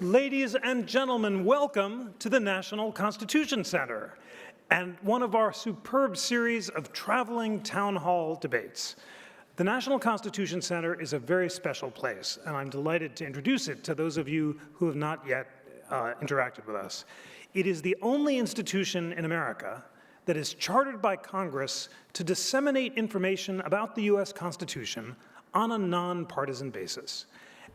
Ladies and gentlemen, welcome to the National Constitution Center and one of our superb series of traveling town hall debates. The National Constitution Center is a very special place, and I'm delighted to introduce it to those of you who have not yet interacted with us. It is the only institution in America that is chartered by Congress to disseminate information about the U.S. Constitution on a nonpartisan basis.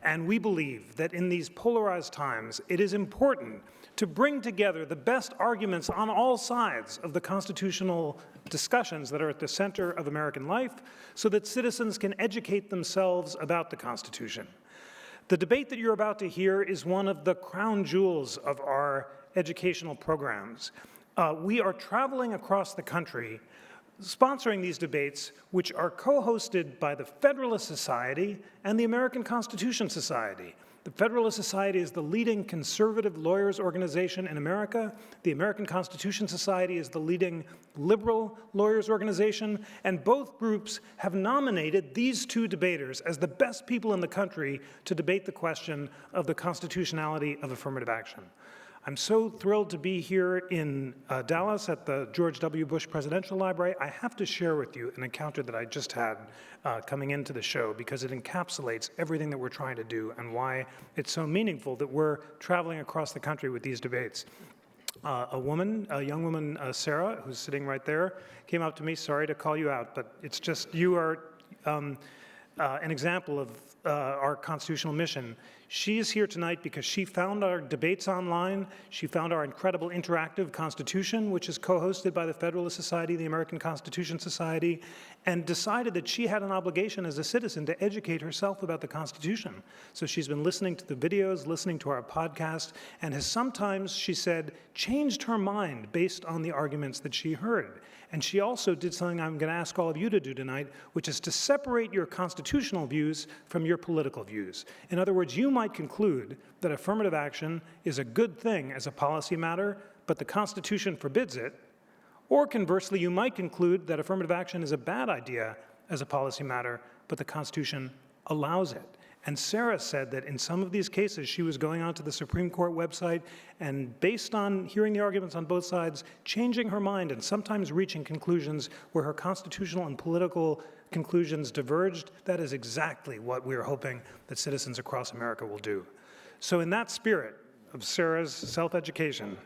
And we believe that in these polarized times, it is important to bring together the best arguments on all sides of the constitutional discussions that are at the center of American life so that citizens can educate themselves about the Constitution. The debate that you're about to hear is one of the crown jewels of our educational programs. We are traveling across the country sponsoring these debates, which are co-hosted by the Federalist Society and the American Constitution Society. The Federalist Society is the leading conservative lawyers organization in America. The American Constitution Society is the leading liberal lawyers organization. And both groups have nominated these two debaters as the best people in the country to debate the question of the constitutionality of affirmative action. I'm so thrilled to be here in Dallas at the George W. Bush Presidential Library. I have to share with you an encounter that I just had coming into the show because it encapsulates everything that we're trying to do and why it's so meaningful that we're traveling across the country with these debates. A young woman, Sarah, who's sitting right there, came up to me, sorry to call you out, but it's just, you are an example of our constitutional mission. She is here tonight because she found our debates online. She found our incredible interactive Constitution, which is co-hosted by the Federalist Society, the American Constitution Society, and decided that she had an obligation as a citizen to educate herself about the Constitution. So she's been listening to the videos, listening to our podcast, and has sometimes, she said, changed her mind based on the arguments that she heard. And she also did something I'm going to ask all of you to do tonight, which is to separate your constitutional views from your political views. In other words, you might conclude that affirmative action is a good thing as a policy matter, but the Constitution forbids it. Or conversely, you might conclude that affirmative action is a bad idea as a policy matter, but the Constitution allows it. And Sarah said that in some of these cases, she was going onto the Supreme Court website and based on hearing the arguments on both sides, changing her mind and sometimes reaching conclusions where her constitutional and political conclusions diverged. That is exactly what we're hoping that citizens across America will do. So in that spirit of Sarah's self-education,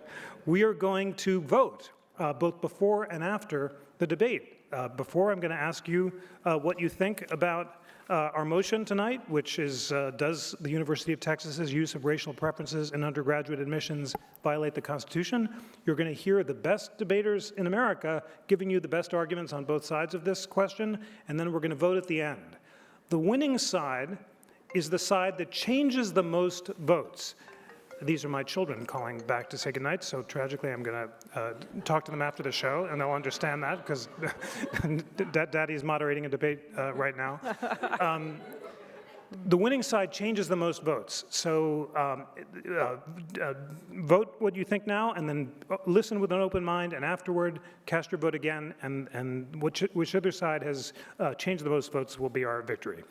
we are going to vote both before and after the debate. Before, I'm going to ask you what you think about our motion tonight, which is, does the University of Texas's use of racial preferences in undergraduate admissions violate the Constitution? You're going to hear the best debaters in America giving you the best arguments on both sides of this question, and then we're going to vote at the end. The winning side is the side that changes the most votes. These are my children calling back to say goodnight, so tragically I'm going to talk to them after the show, and they'll understand that because Daddy's moderating a debate right now. The winning side changes the most votes. So vote what you think now, and then listen with an open mind, and afterward cast your vote again, and whichever side has changed the most votes will be our victory.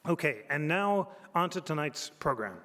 Okay, and now on to tonight's program.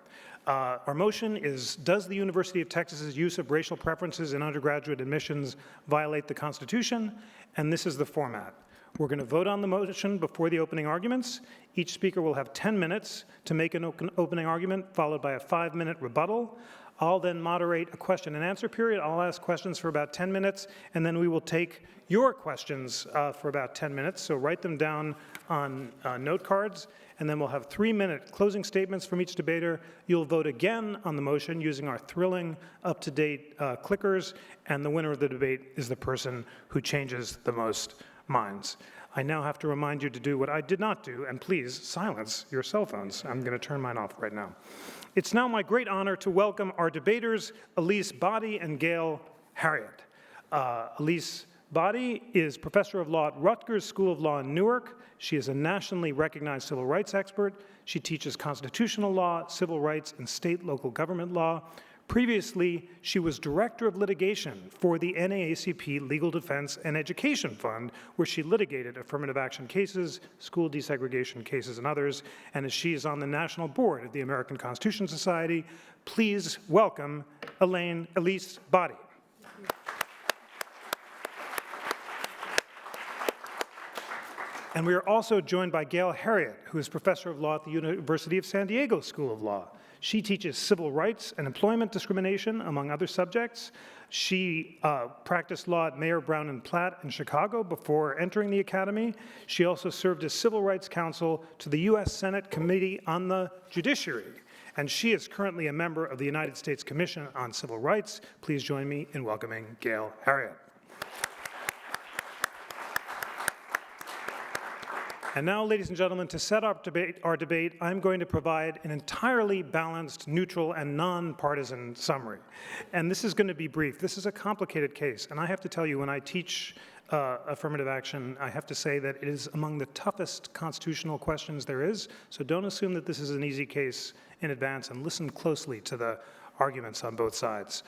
Our motion is, does the University of Texas's use of racial preferences in undergraduate admissions violate the Constitution? And this is the format. We're going to vote on the motion before the opening arguments. Each speaker will have 10 minutes to make an opening argument, followed by a 5-minute rebuttal. I'll then moderate a question and answer period. I'll ask questions for about 10 minutes, and then we will take your questions for about 10 minutes. So write them down on note cards, and then we'll have 3-minute closing statements from each debater. You'll vote again on the motion using our thrilling, up-to-date clickers, and the winner of the debate is the person who changes the most minds. I now have to remind you to do what I did not do, and please silence your cell phones. I'm going to turn mine off right now. It's now my great honor to welcome our debaters, Elise Boddy and Gail Heriot. Elise Boddy is professor of law at Rutgers School of Law in Newark. She is a nationally recognized civil rights expert. She teaches constitutional law, civil rights, and state local government law. Previously, she was Director of Litigation for the NAACP Legal Defense and Education Fund, where she litigated affirmative action cases, school desegregation cases, and others, and as she is on the National Board of the American Constitution Society, please welcome Elise Boddy. And we are also joined by Gail Heriot, who is Professor of Law at the University of San Diego School of Law. She teaches civil rights and employment discrimination, among other subjects. She practiced law at Mayer Brown and Platt in Chicago before entering the academy. She also served as civil rights counsel to the U.S. Senate Committee on the Judiciary. And she is currently a member of the United States Commission on Civil Rights. Please join me in welcoming Gail Heriot. And now, ladies and gentlemen, to set up our debate, I'm going to provide an entirely balanced, neutral, and nonpartisan summary. And this is going to be brief. This is a complicated case. And I have to tell you, when I teach affirmative action, I have to say that it is among the toughest constitutional questions there is. So don't assume that this is an easy case in advance, and listen closely to the arguments on both sides.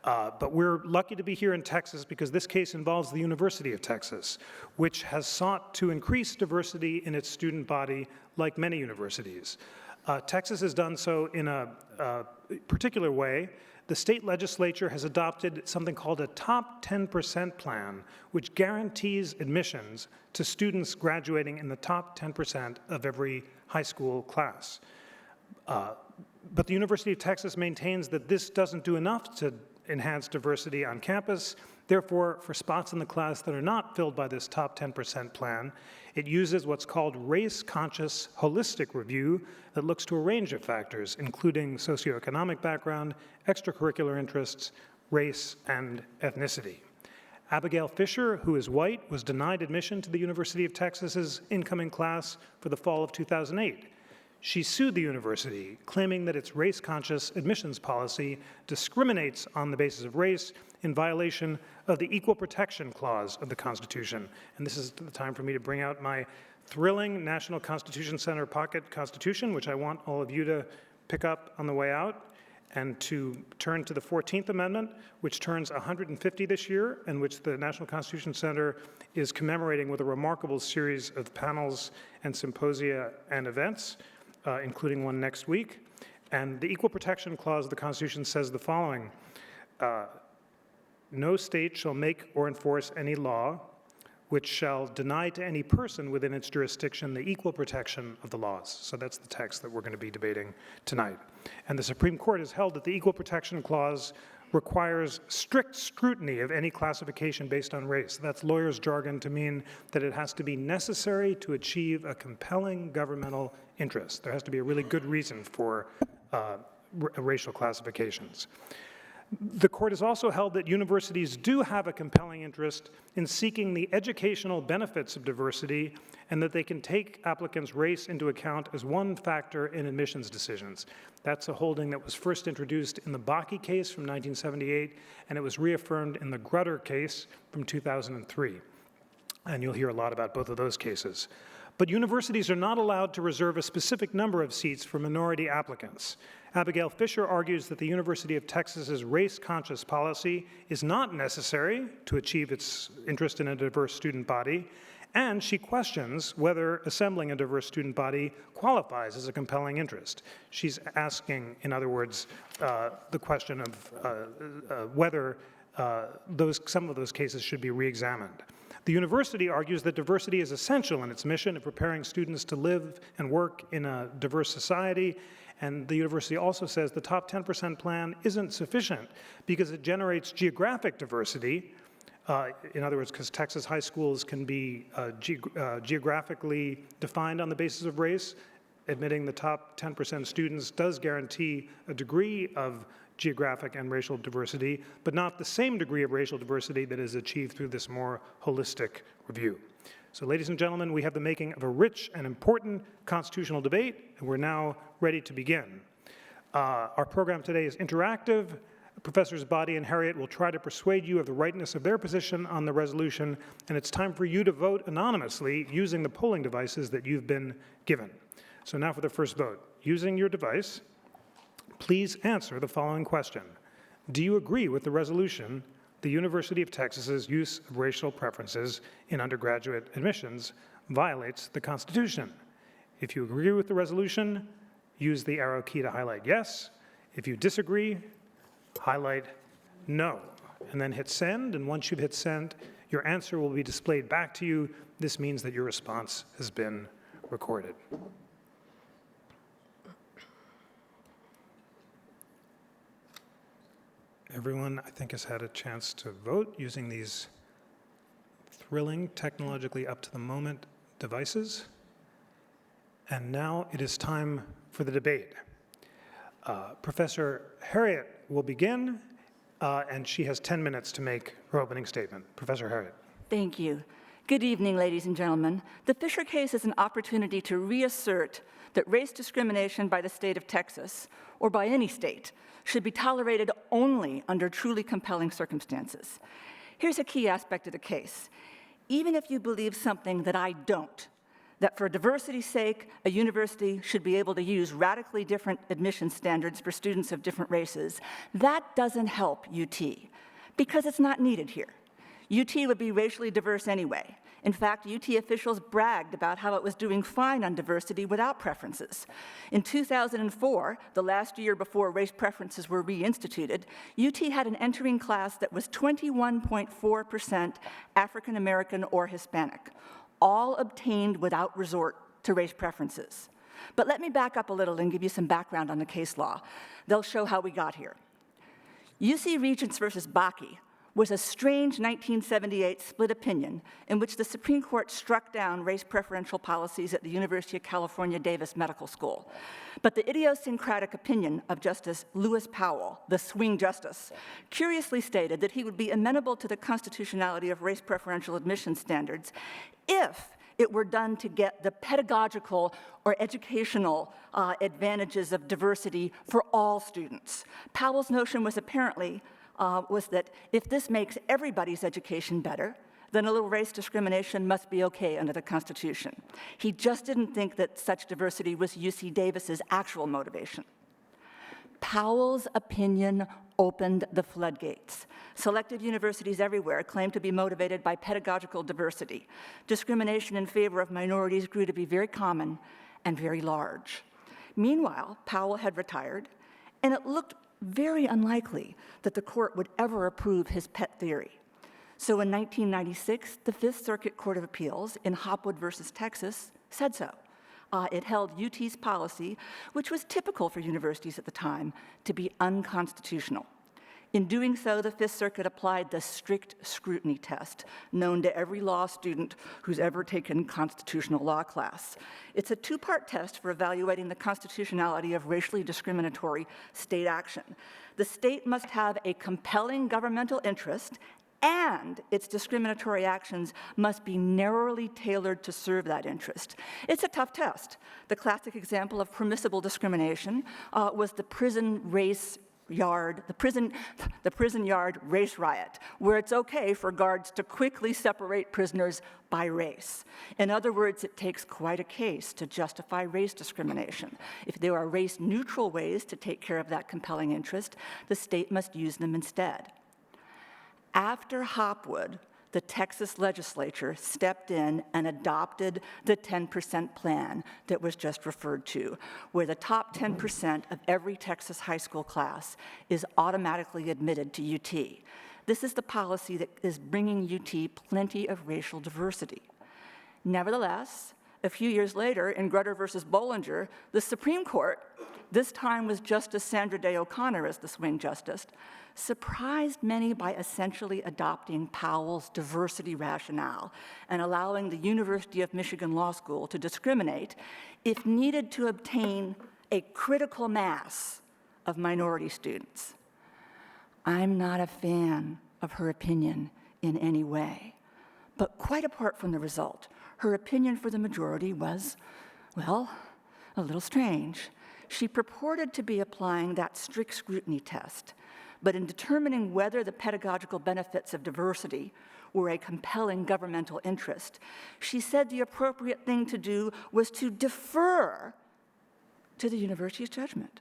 But we're lucky to be here in Texas because this case involves the University of Texas, which has sought to increase diversity in its student body like many universities. Texas has done so in a particular way. The state legislature has adopted something called a top 10% plan, which guarantees admissions to students graduating in the top 10% of every high school class. But the University of Texas maintains that this doesn't do enough to enhance diversity on campus. Therefore, for spots in the class that are not filled by this top 10% plan, it uses what's called race-conscious holistic review that looks to a range of factors, including socioeconomic background, extracurricular interests, race, and ethnicity. Abigail Fisher, who is white, was denied admission to the University of Texas's incoming class for the fall of 2008. She sued the university, claiming that its race-conscious admissions policy discriminates on the basis of race in violation of the Equal Protection Clause of the Constitution. And this is the time for me to bring out my thrilling National Constitution Center pocket constitution, which I want all of you to pick up on the way out, and to turn to the 14th Amendment, which turns 150 this year, and which the National Constitution Center is commemorating with a remarkable series of panels and symposia and events, including one next week. And the Equal Protection Clause of the Constitution says the following: no state shall make or enforce any law which shall deny to any person within its jurisdiction the equal protection of the laws. So that's the text that we're going to be debating tonight. And the Supreme Court has held that the Equal Protection Clause requires strict scrutiny of any classification based on race. That's lawyers' jargon to mean that it has to be necessary to achieve a compelling governmental interest. There has to be a really good reason for racial classifications. The court has also held that universities do have a compelling interest in seeking the educational benefits of diversity, and that they can take applicants' race into account as one factor in admissions decisions. That's a holding that was first introduced in the Bakke case from 1978, and it was reaffirmed in the Grutter case from 2003. And you'll hear a lot about both of those cases. But universities are not allowed to reserve a specific number of seats for minority applicants. Abigail Fisher argues that the University of Texas's race-conscious policy is not necessary to achieve its interest in a diverse student body, and she questions whether assembling a diverse student body qualifies as a compelling interest. She's asking, in other words, the question of whether some of those cases should be re-examined. The university argues that diversity is essential in its mission of preparing students to live and work in a diverse society, and the university also says the top 10% plan isn't sufficient because it generates geographic diversity. In other words, because Texas high schools can be geographically defined on the basis of race. Admitting the top 10% students does guarantee a degree of geographic and racial diversity, but not the same degree of racial diversity that is achieved through this more holistic review. So, ladies and gentlemen, we have the making of a rich and important constitutional debate, and we're now ready to begin. Our program today is interactive. Professors Boddy and Heriot will try to persuade you of the rightness of their position on the resolution, and it's time for you to vote anonymously using the polling devices that you've been given. So now for the first vote. Using your device, please answer the following question. Do you agree with the resolution, the University of Texas's use of racial preferences in undergraduate admissions violates the Constitution? If you agree with the resolution, use the arrow key to highlight yes. If you disagree, highlight no, and then hit send, and once you've hit send, your answer will be displayed back to you. This means that your response has been recorded. Everyone, I think, has had a chance to vote using these thrilling, technologically up to the moment devices. And now it is time for the debate. Professor Harriet will begin, and she has 10 minutes to make her opening statement. Professor Harriet. Thank you. Good evening, ladies and gentlemen. The Fisher case is an opportunity to reassert that race discrimination by the state of Texas, or by any state, should be tolerated only under truly compelling circumstances. Here's a key aspect of the case. Even if you believe something that I don't, that for diversity's sake, a university should be able to use radically different admission standards for students of different races, that doesn't help UT, because it's not needed here. UT would be racially diverse anyway. In fact, UT officials bragged about how it was doing fine on diversity without preferences. In 2004, the last year before race preferences were reinstituted, UT had an entering class that was 21.4% African American or Hispanic, all obtained without resort to race preferences. But let me back up a little and give you some background on the case law. They'll show how we got here. UC Regents versus Bakke was a strange 1978 split opinion in which the Supreme Court struck down race preferential policies at the University of California, Davis Medical School. But the idiosyncratic opinion of Justice Lewis Powell, the swing justice, curiously stated that he would be amenable to the constitutionality of race preferential admission standards if it were done to get the pedagogical or educational advantages of diversity for all students. Powell's notion was apparently was that if this makes everybody's education better, then a little race discrimination must be okay under the Constitution. He just didn't think that such diversity was UC Davis's actual motivation. Powell's opinion opened the floodgates. Selected universities everywhere claimed to be motivated by pedagogical diversity. Discrimination in favor of minorities grew to be very common and very large. Meanwhile, Powell had retired, and it looked very unlikely that the court would ever approve his pet theory. So in 1996, the Fifth Circuit Court of Appeals in Hopwood versus Texas said so. It held UT's policy, which was typical for universities at the time, to be unconstitutional. In doing so, the Fifth Circuit applied the strict scrutiny test, known to every law student who's ever taken constitutional law class. It's a two-part test for evaluating the constitutionality of racially discriminatory state action. The state must have a compelling governmental interest, and its discriminatory actions must be narrowly tailored to serve that interest. It's a tough test. The classic example of permissible discrimination was the prison yard race riot, where it's okay for guards to quickly separate prisoners by race. In other words, it takes quite a case to justify race discrimination. If there are race-neutral ways to take care of that compelling interest, the state must use them instead. After Hopwood, the Texas legislature stepped in and adopted the 10% plan that was just referred to, where the top 10% of every Texas high school class is automatically admitted to UT. This is the policy that is bringing UT plenty of racial diversity. Nevertheless, a few years later, in Grutter versus Bollinger, the Supreme Court, this time with Justice Sandra Day O'Connor as the swing justice, surprised many by essentially adopting Powell's diversity rationale and allowing the University of Michigan Law School to discriminate if needed to obtain a critical mass of minority students. I'm not a fan of her opinion in any way, but quite apart from the result, her opinion for the majority was, well, a little strange. She purported to be applying that strict scrutiny test, but in determining whether the pedagogical benefits of diversity were a compelling governmental interest, she said the appropriate thing to do was to defer to the university's judgment.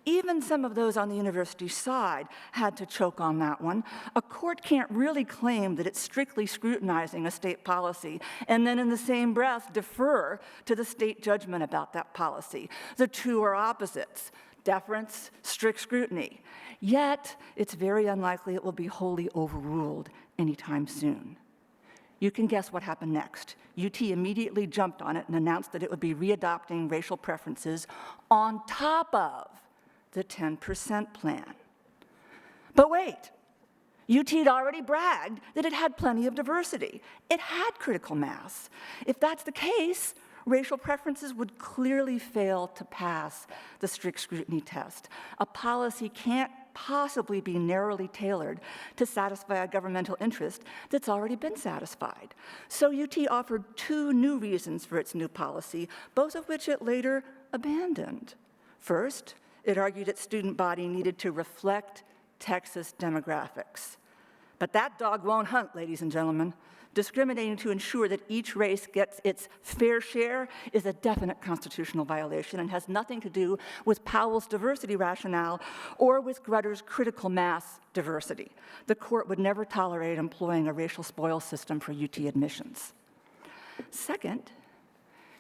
even some of those on the university side had to choke on that one. A court can't really claim that it's strictly scrutinizing a state policy and then in the same breath defer to the state judgment about that policy. The two are opposites: deference, strict scrutiny. Yet, it's very unlikely it will be wholly overruled anytime soon. You can guess what happened next. UT immediately jumped on it and announced that it would be readopting racial preferences on top of the 10% plan. But wait, UT had already bragged that it had plenty of diversity. It had critical mass. If that's the case, racial preferences would clearly fail to pass the strict scrutiny test. A policy can't possibly be narrowly tailored to satisfy a governmental interest that's already been satisfied. So UT offered two new reasons for its new policy, both of which it later abandoned. First, it argued its student body needed to reflect Texas demographics. But that dog won't hunt, ladies and gentlemen. Discriminating to ensure that each race gets its fair share is a definite constitutional violation and has nothing to do with Powell's diversity rationale or with Grutter's critical mass diversity. The court would never tolerate employing a racial spoils system for UT admissions. Second,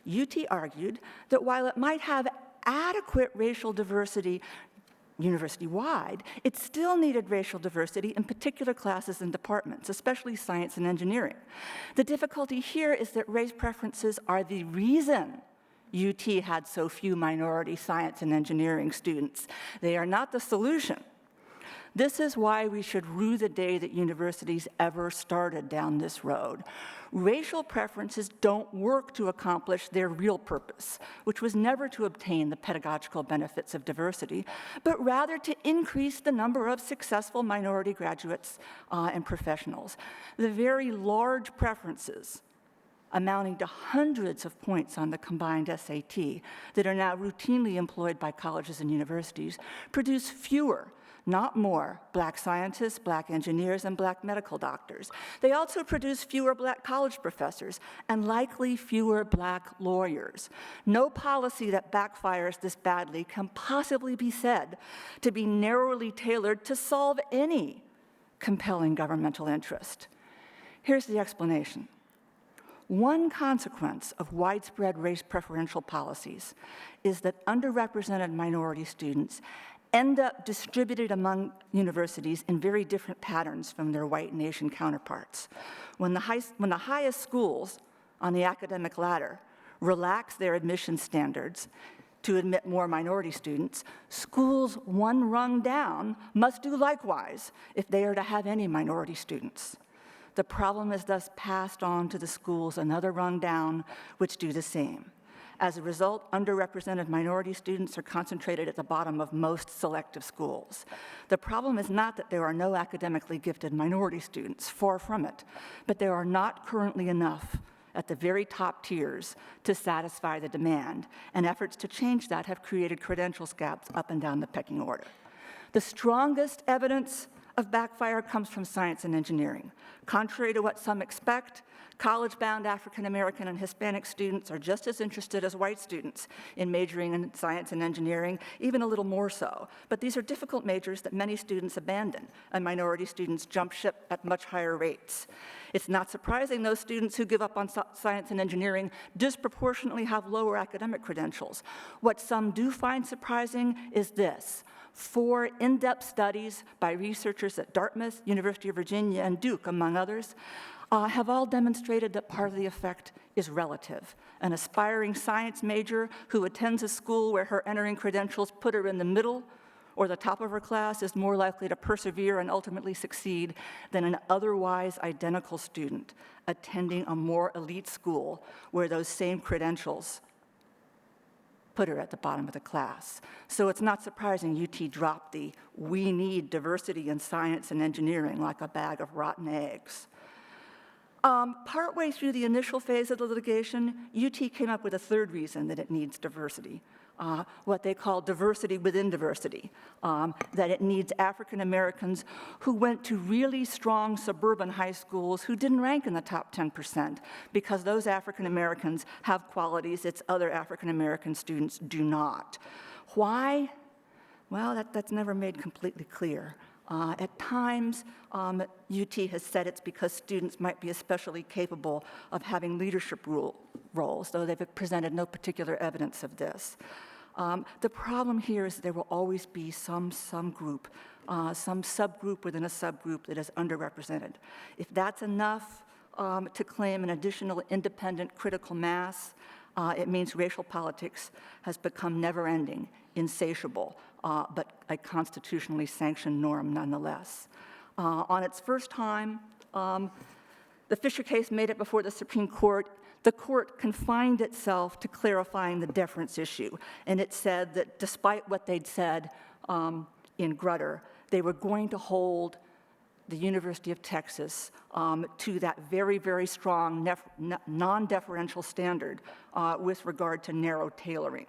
UT argued that while it might have adequate racial diversity university-wide, it still needed racial diversity in particular classes and departments, especially science and engineering. The difficulty here is that race preferences are the reason UT had so few minority science and engineering students. They are not the solution. This is why we should rue the day that universities ever started down this road. Racial preferences don't work to accomplish their real purpose, which was never to obtain the pedagogical benefits of diversity, but rather to increase the number of successful minority graduates and professionals. The very large preferences, amounting to hundreds of points on the combined SAT, that are now routinely employed by colleges and universities, produce fewer, not more, Black scientists, Black engineers, and Black medical doctors. They also produce fewer Black college professors and likely fewer Black lawyers. No policy that backfires this badly can possibly be said to be narrowly tailored to solve any compelling governmental interest. Here's the explanation. One consequence of widespread race preferential policies is that underrepresented minority students end up distributed among universities in very different patterns from their white nation counterparts. When the highest schools on the academic ladder relax their admission standards to admit more minority students, schools one rung down must do likewise if they are to have any minority students. The problem is thus passed on to the schools another rung down, which do the same. As a result, underrepresented minority students are concentrated at the bottom of most selective schools. The problem is not that there are no academically gifted minority students, far from it, but there are not currently enough at the very top tiers to satisfy the demand, and efforts to change that have created credentials gaps up and down the pecking order. The strongest evidence of backfire comes from science and engineering. Contrary to what some expect, college-bound African American and Hispanic students are just as interested as white students in majoring in science and engineering, even a little more so. But these are difficult majors that many students abandon, and minority students jump ship at much higher rates. It's not surprising those students who give up on science and engineering disproportionately have lower academic credentials. What some do find surprising is this: 4 in-depth studies by researchers at Dartmouth, University of Virginia, and Duke, among others, have all demonstrated that part of the effect is relative. An aspiring science major who attends a school where her entering credentials put her in the middle or the top of her class is more likely to persevere and ultimately succeed than an otherwise identical student attending a more elite school where those same credentials put her at the bottom of the class. So it's not surprising UT dropped the "we need diversity in science and engineering" like a bag of rotten eggs. Partway through the initial phase of the litigation, UT came up with a third reason that it needs diversity, what they call diversity within diversity, that it needs African Americans who went to really strong suburban high schools who didn't rank in the top 10%, because those African Americans have qualities its other African American students do not. Why? Well, that's never made completely clear. At times, UT has said it's because students might be especially capable of having leadership roles, though they've presented no particular evidence of this. The problem here is there will always be some group, some subgroup within a subgroup that is underrepresented. If that's enough to claim an additional independent critical mass, it means racial politics has become never-ending, insatiable, but a constitutionally sanctioned norm nonetheless. On its first time, the Fisher case made it before the Supreme Court. The court confined itself to clarifying the deference issue, and it said that despite what they'd said in Grutter, they were going to hold the University of Texas to that very, very strong non-deferential standard with regard to narrow tailoring,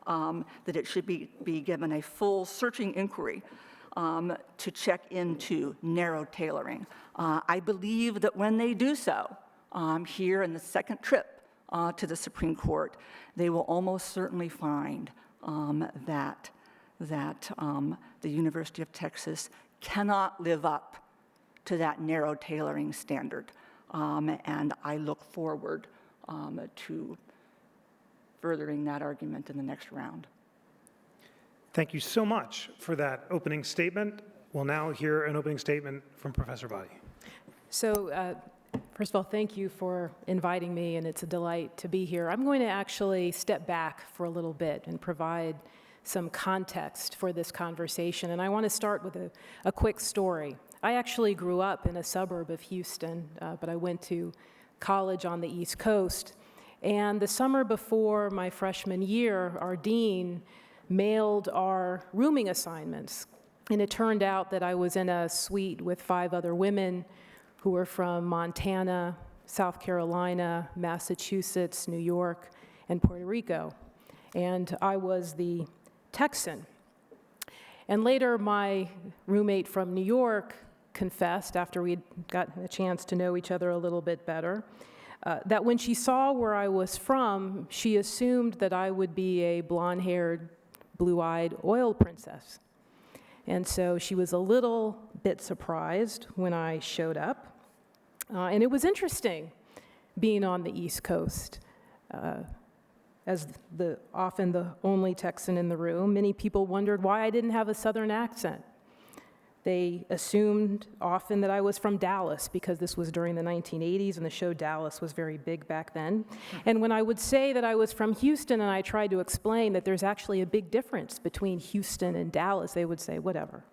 that it should be given a full searching inquiry to check into narrow tailoring. I believe that when they do so, here in the second trip to the Supreme Court, they will almost certainly find that the University of Texas cannot live up to that narrow tailoring standard. And I look forward to furthering that argument in the next round. Thank you so much for that opening statement. We'll now hear an opening statement from Professor Vadi. So, first of all, thank you for inviting me, and it's a delight to be here. I'm going to actually step back for a little bit and provide some context for this conversation, and I want to start with a quick story. I actually grew up in a suburb of Houston, but I went to college on the East Coast, and the summer before my freshman year, our dean mailed our rooming assignments, and it turned out that I was in a suite with 5 other women who were from Montana, South Carolina, Massachusetts, New York, and Puerto Rico. And I was the Texan. And later, my roommate from New York confessed, after we'd gotten a chance to know each other a little bit better, that when she saw where I was from, she assumed that I would be a blonde-haired, blue-eyed oil princess. And so she was a little bit surprised when I showed up. And it was interesting being on the East Coast. As often the only Texan in the room, many people wondered why I didn't have a Southern accent. They assumed often that I was from Dallas because this was during the 1980s and the show Dallas was very big back then. And when I would say that I was from Houston and I tried to explain that there's actually a big difference between Houston and Dallas, they would say, whatever.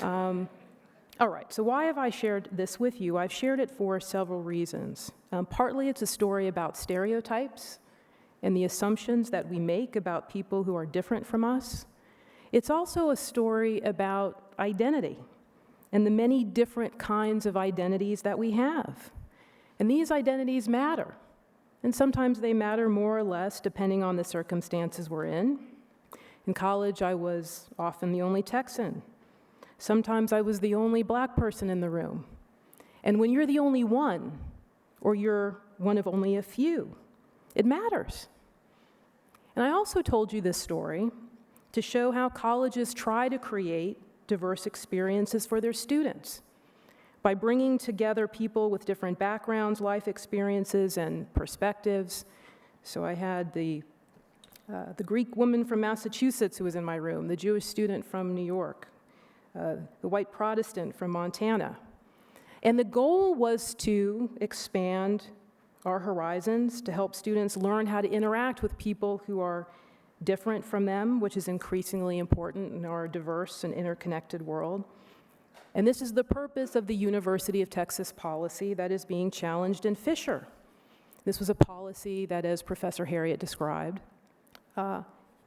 All right, so why have I shared this with you? I've shared it for several reasons. Partly it's a story about stereotypes and the assumptions that we make about people who are different from us. It's also a story about identity and the many different kinds of identities that we have. And these identities matter. And sometimes they matter more or less depending on the circumstances we're in. In college, I was often the only Texan. Sometimes I was the only black person in the room. And when you're the only one, or you're one of only a few, it matters. And I also told you this story to show how colleges try to create diverse experiences for their students by bringing together people with different backgrounds, life experiences, and perspectives. So I had the Greek woman from Massachusetts who was in my room, the Jewish student from New York, the white Protestant from Montana. And the goal was to expand our horizons, to help students learn how to interact with people who are different from them, which is increasingly important in our diverse and interconnected world. And this is the purpose of the University of Texas policy that is being challenged in Fisher. This was a policy that, as Professor Harriet described,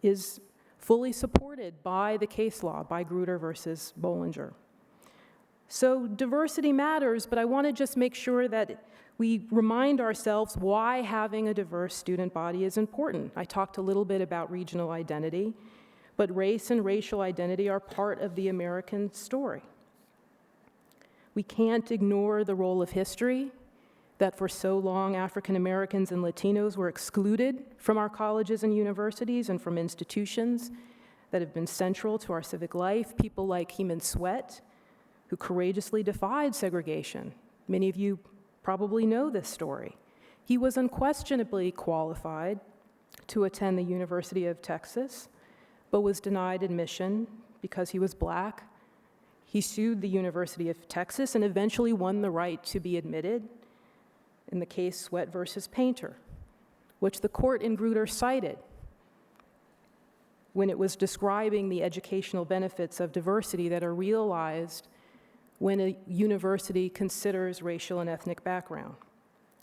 is fully supported by the case law, by Grutter versus Bollinger. So diversity matters, but I want to just make sure that we remind ourselves why having a diverse student body is important. I talked a little bit about regional identity, but race and racial identity are part of the American story. We can't ignore the role of history, that for so long African Americans and Latinos were excluded from our colleges and universities and from institutions, that have been central to our civic life, people like Heman Sweat, who courageously defied segregation. Many of you probably know this story. He was unquestionably qualified to attend the University of Texas, but was denied admission because he was Black. He sued the University of Texas and eventually won the right to be admitted in the case Sweat versus Painter, which the court in Grutter cited when it was describing the educational benefits of diversity that are realized when a university considers racial and ethnic background.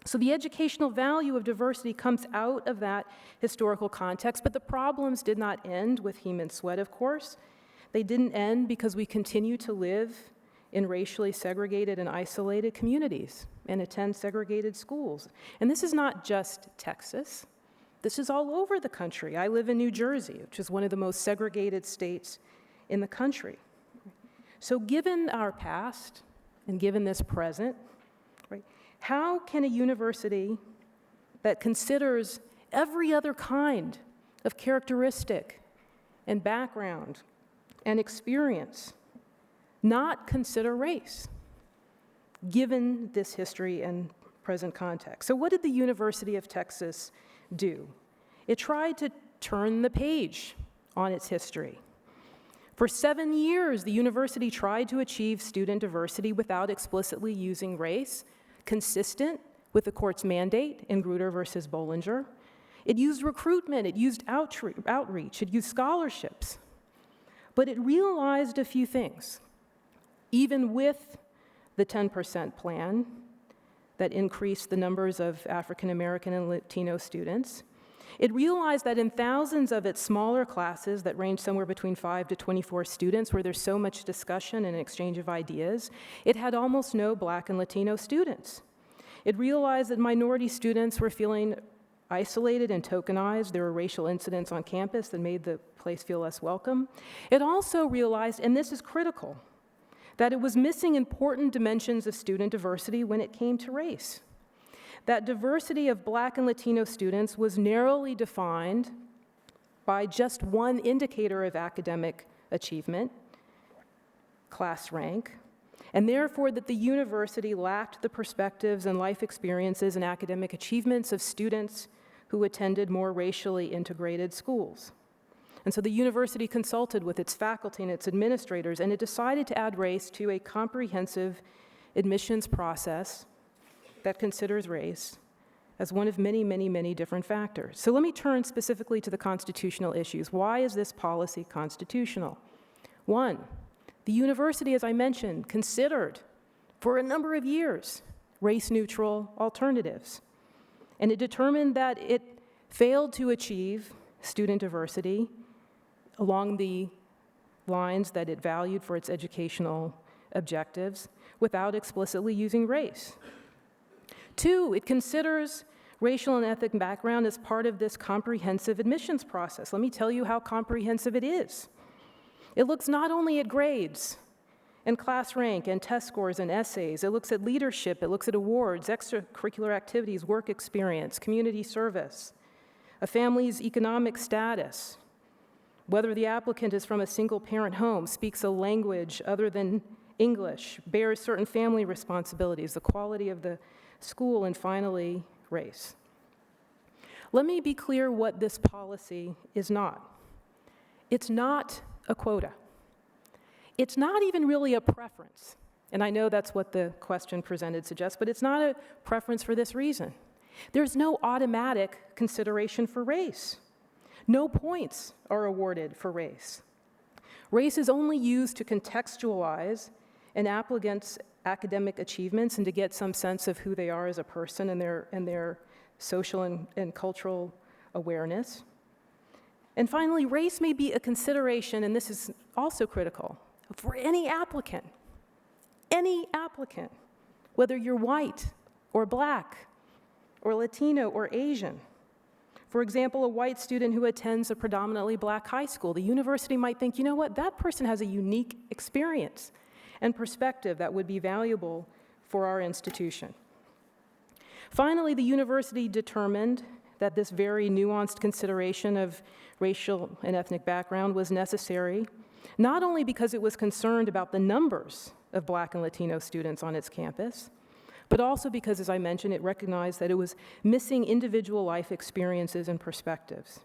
So the educational value of diversity comes out of that historical context, but the problems did not end with Heman Sweat, of course. They didn't end because we continue to live in racially segregated and isolated communities and attend segregated schools. And this is not just Texas. This is all over the country. I live in New Jersey, which is one of the most segregated states in the country. So given our past and given this present, right, how can a university that considers every other kind of characteristic and background and experience not consider race, given this history and present context? So what did the University of Texas do? It tried to turn the page on its history. For 7 years, the university tried to achieve student diversity without explicitly using race, consistent with the court's mandate in Grutter versus Bollinger. It used recruitment, it used outreach, it used scholarships. But it realized a few things. Even with the 10% plan that increased the numbers of African American and Latino students, it realized that in thousands of its smaller classes that range somewhere between 5 to 24 students, where there's so much discussion and exchange of ideas, it had almost no Black and Latino students. It realized that minority students were feeling isolated and tokenized. There were racial incidents on campus that made the place feel less welcome. It also realized, and this is critical, that it was missing important dimensions of student diversity when it came to race. That diversity of Black and Latino students was narrowly defined by just one indicator of academic achievement, class rank, and therefore that the university lacked the perspectives and life experiences and academic achievements of students who attended more racially integrated schools. And so the university consulted with its faculty and its administrators, and it decided to add race to a comprehensive admissions process that considers race as one of many, many, many different factors. So let me turn specifically to the constitutional issues. Why is this policy constitutional? One, the university, as I mentioned, considered for a number of years race-neutral alternatives. And it determined that it failed to achieve student diversity along the lines that it valued for its educational objectives without explicitly using race. Two, it considers racial and ethnic background as part of this comprehensive admissions process. Let me tell you how comprehensive it is. It looks not only at grades and class rank and test scores and essays, it looks at leadership, it looks at awards, extracurricular activities, work experience, community service, a family's economic status, whether the applicant is from a single-parent home, speaks a language other than English, bears certain family responsibilities, the quality of the school, and finally, race. Let me be clear what this policy is not. It's not a quota. It's not even really a preference. And I know that's what the question presented suggests, but it's not a preference for this reason. There's no automatic consideration for race. No points are awarded for race. Race is only used to contextualize an applicant's academic achievements and to get some sense of who they are as a person and their social and cultural awareness. And finally, race may be a consideration, and this is also critical, for any applicant, whether you're white or Black or Latino or Asian. For example, a white student who attends a predominantly Black high school, the university might think, you know what, that person has a unique experience and perspective that would be valuable for our institution. Finally, the university determined that this very nuanced consideration of racial and ethnic background was necessary, not only because it was concerned about the numbers of Black and Latino students on its campus, but also because, as I mentioned, it recognized that it was missing individual life experiences and perspectives.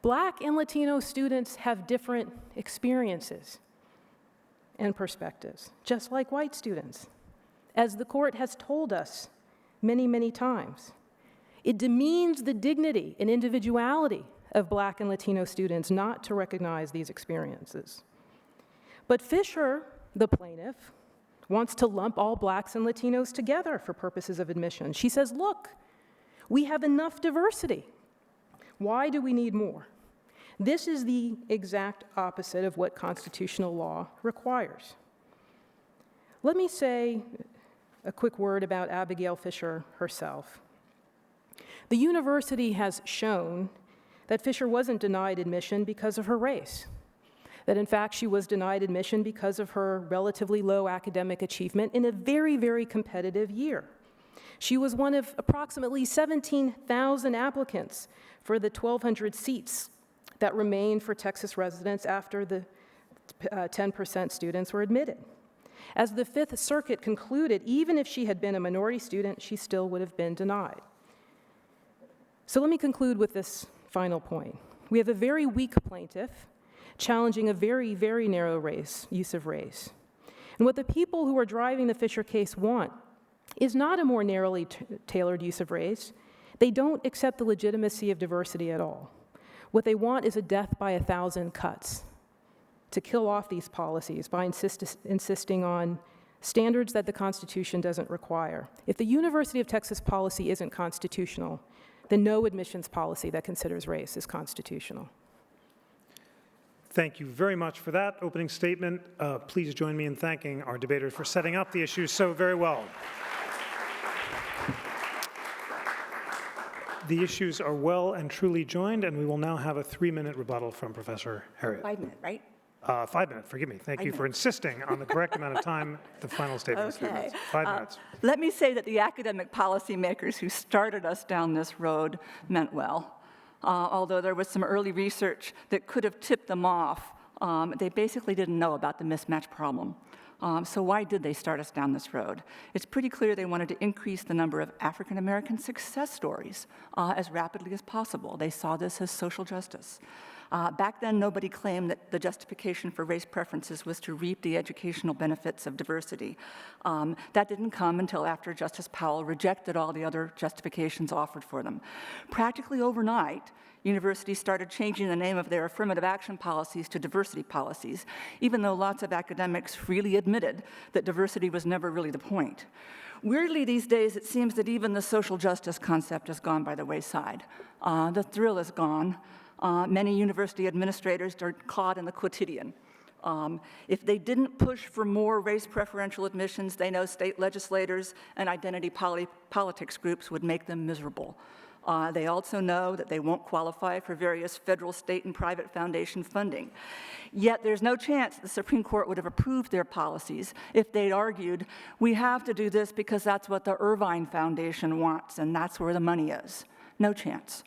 Black and Latino students have different experiences and perspectives, just like white students, as the court has told us many, many times. It demeans the dignity and individuality of Black and Latino students not to recognize these experiences. But Fisher, the plaintiff, wants to lump all Blacks and Latinos together for purposes of admission. She says, look, we have enough diversity. Why do we need more? This is the exact opposite of what constitutional law requires. Let me say a quick word about Abigail Fisher herself. The university has shown that Fisher wasn't denied admission because of her race, that in fact she was denied admission because of her relatively low academic achievement in a very, very competitive year. She was one of approximately 17,000 applicants for the 1,200 seats that remained for Texas residents after the 10% students were admitted. As the Fifth Circuit concluded, even if she had been a minority student, she still would have been denied. So let me conclude with this final point. We have a very weak plaintiff challenging a very, very narrow use of race. And what the people who are driving the Fisher case want is not a more narrowly tailored use of race. They don't accept the legitimacy of diversity at all. What they want is a death by 1,000 cuts, to kill off these policies by insisting on standards that the Constitution doesn't require. If the University of Texas policy isn't constitutional, then no admissions policy that considers race is constitutional. Thank you very much for that opening statement. Please join me in thanking our debaters for setting up the issues so very well. The issues are well and truly joined, and we will now have a 3-minute rebuttal from Professor Harriet. 5 minutes, right? 5 minutes, forgive me. Thank you for insisting on the correct amount of time. The final statement is 3 Okay. minutes. 5 minutes. Let me say that the academic policymakers who started us down this road meant well. Although there was some early research that could have tipped them off, they basically didn't know about the mismatch problem. So why did they start us down this road? It's pretty clear they wanted to increase the number of African American success stories as rapidly as possible. They saw this as social justice. Back then, nobody claimed that the justification for race preferences was to reap the educational benefits of diversity. That didn't come until after Justice Powell rejected all the other justifications offered for them. Practically overnight, universities started changing the name of their affirmative action policies to diversity policies, even though lots of academics freely admitted that diversity was never really the point. Weirdly, these days, it seems that even the social justice concept has gone by the wayside. The thrill is gone. Many university administrators are caught in the quotidian. If they didn't push for more race preferential admissions, they know state legislators and identity politics groups would make them miserable. They also know that they won't qualify for various federal, state, and private foundation funding. Yet there's no chance the Supreme Court would have approved their policies if they'd argued, we have to do this because that's what the Irvine Foundation wants, and that's where the money is. No chance.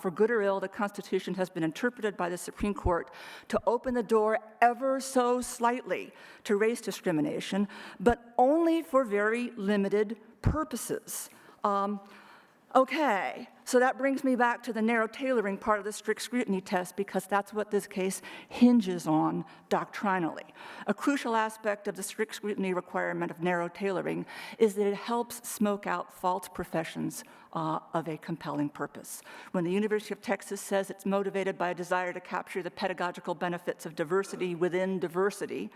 For good or ill, the Constitution has been interpreted by the Supreme Court to open the door ever so slightly to race discrimination, but only for very limited purposes. Okay, so that brings me back to the narrow tailoring part of the strict scrutiny test, because that's what this case hinges on doctrinally. A crucial aspect of the strict scrutiny requirement of narrow tailoring is that it helps smoke out false professions of a compelling purpose. When the University of Texas says it's motivated by a desire to capture the pedagogical benefits of diversity within diversity,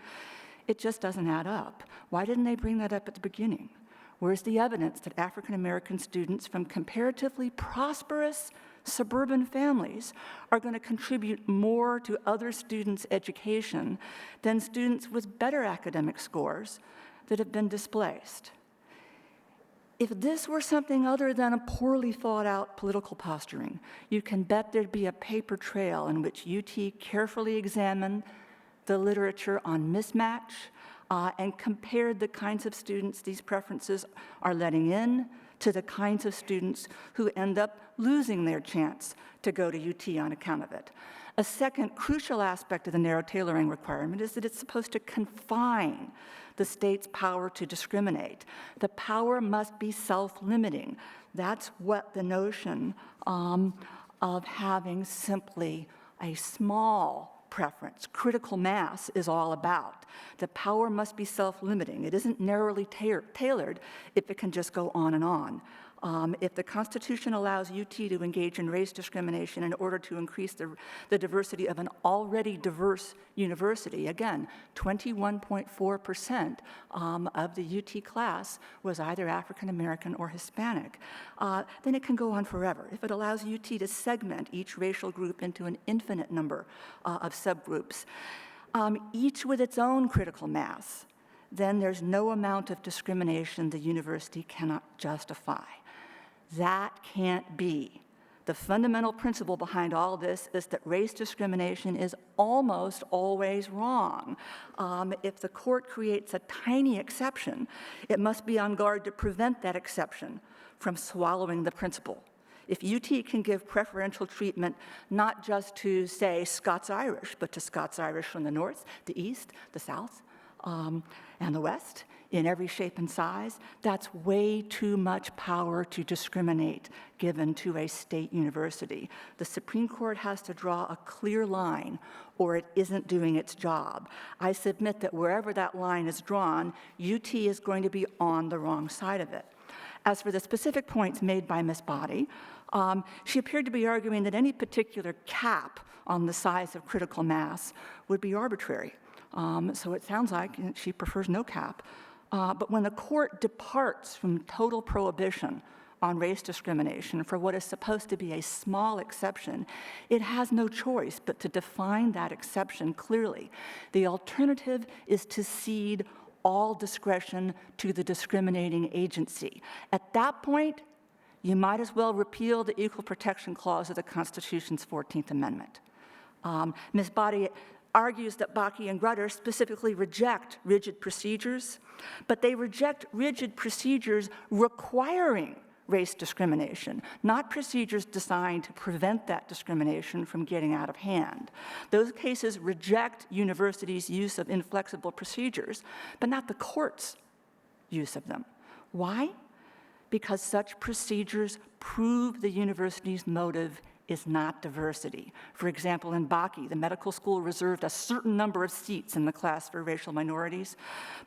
it just doesn't add up. Why didn't they bring that up at the beginning? Where's the evidence that African American students from comparatively prosperous suburban families are going to contribute more to other students' education than students with better academic scores that have been displaced? If this were something other than a poorly thought out political posturing, you can bet there'd be a paper trail in which UT carefully examined the literature on mismatch, and compared the kinds of students these preferences are letting in to the kinds of students who end up losing their chance to go to UT on account of it. A second crucial aspect of the narrow tailoring requirement is that it's supposed to confine the state's power to discriminate. The power must be self-limiting. That's what the notion of having simply a small preference, critical mass, is all about. The power must be self-limiting. It isn't narrowly tailored if it can just go on and on. If the Constitution allows UT to engage in race discrimination in order to increase the diversity of an already diverse university, again, 21.4% of the UT class was either African American or Hispanic, then it can go on forever. If it allows UT to segment each racial group into an infinite number of subgroups, each with its own critical mass, then there's no amount of discrimination the university cannot justify. That can't be. The fundamental principle behind all this is that race discrimination is almost always wrong. If the court creates a tiny exception, it must be on guard to prevent that exception from swallowing the principle. If UT can give preferential treatment not just to, say, Scots-Irish, but to Scots-Irish from the north, the east, the south, and the west, in every shape and size, that's way too much power to discriminate given to a state university. The Supreme Court has to draw a clear line or it isn't doing its job. I submit that wherever that line is drawn, UT is going to be on the wrong side of it. As for the specific points made by Ms. Boddy, she appeared to be arguing that any particular cap on the size of critical mass would be arbitrary. So it sounds like she prefers no cap. But when the court departs from total prohibition on race discrimination for what is supposed to be a small exception, it has no choice but to define that exception clearly. The alternative is to cede all discretion to the discriminating agency. At that point, you might as well repeal the Equal Protection Clause of the Constitution's 14th Amendment. Ms. Boddy argues that Bakke and Grutter specifically reject rigid procedures, but they reject rigid procedures requiring race discrimination, not procedures designed to prevent that discrimination from getting out of hand. Those cases reject universities' use of inflexible procedures, but not the court's use of them. Why? Because such procedures prove the university's motive is not diversity. For example, in Bakke, the medical school reserved a certain number of seats in the class for racial minorities,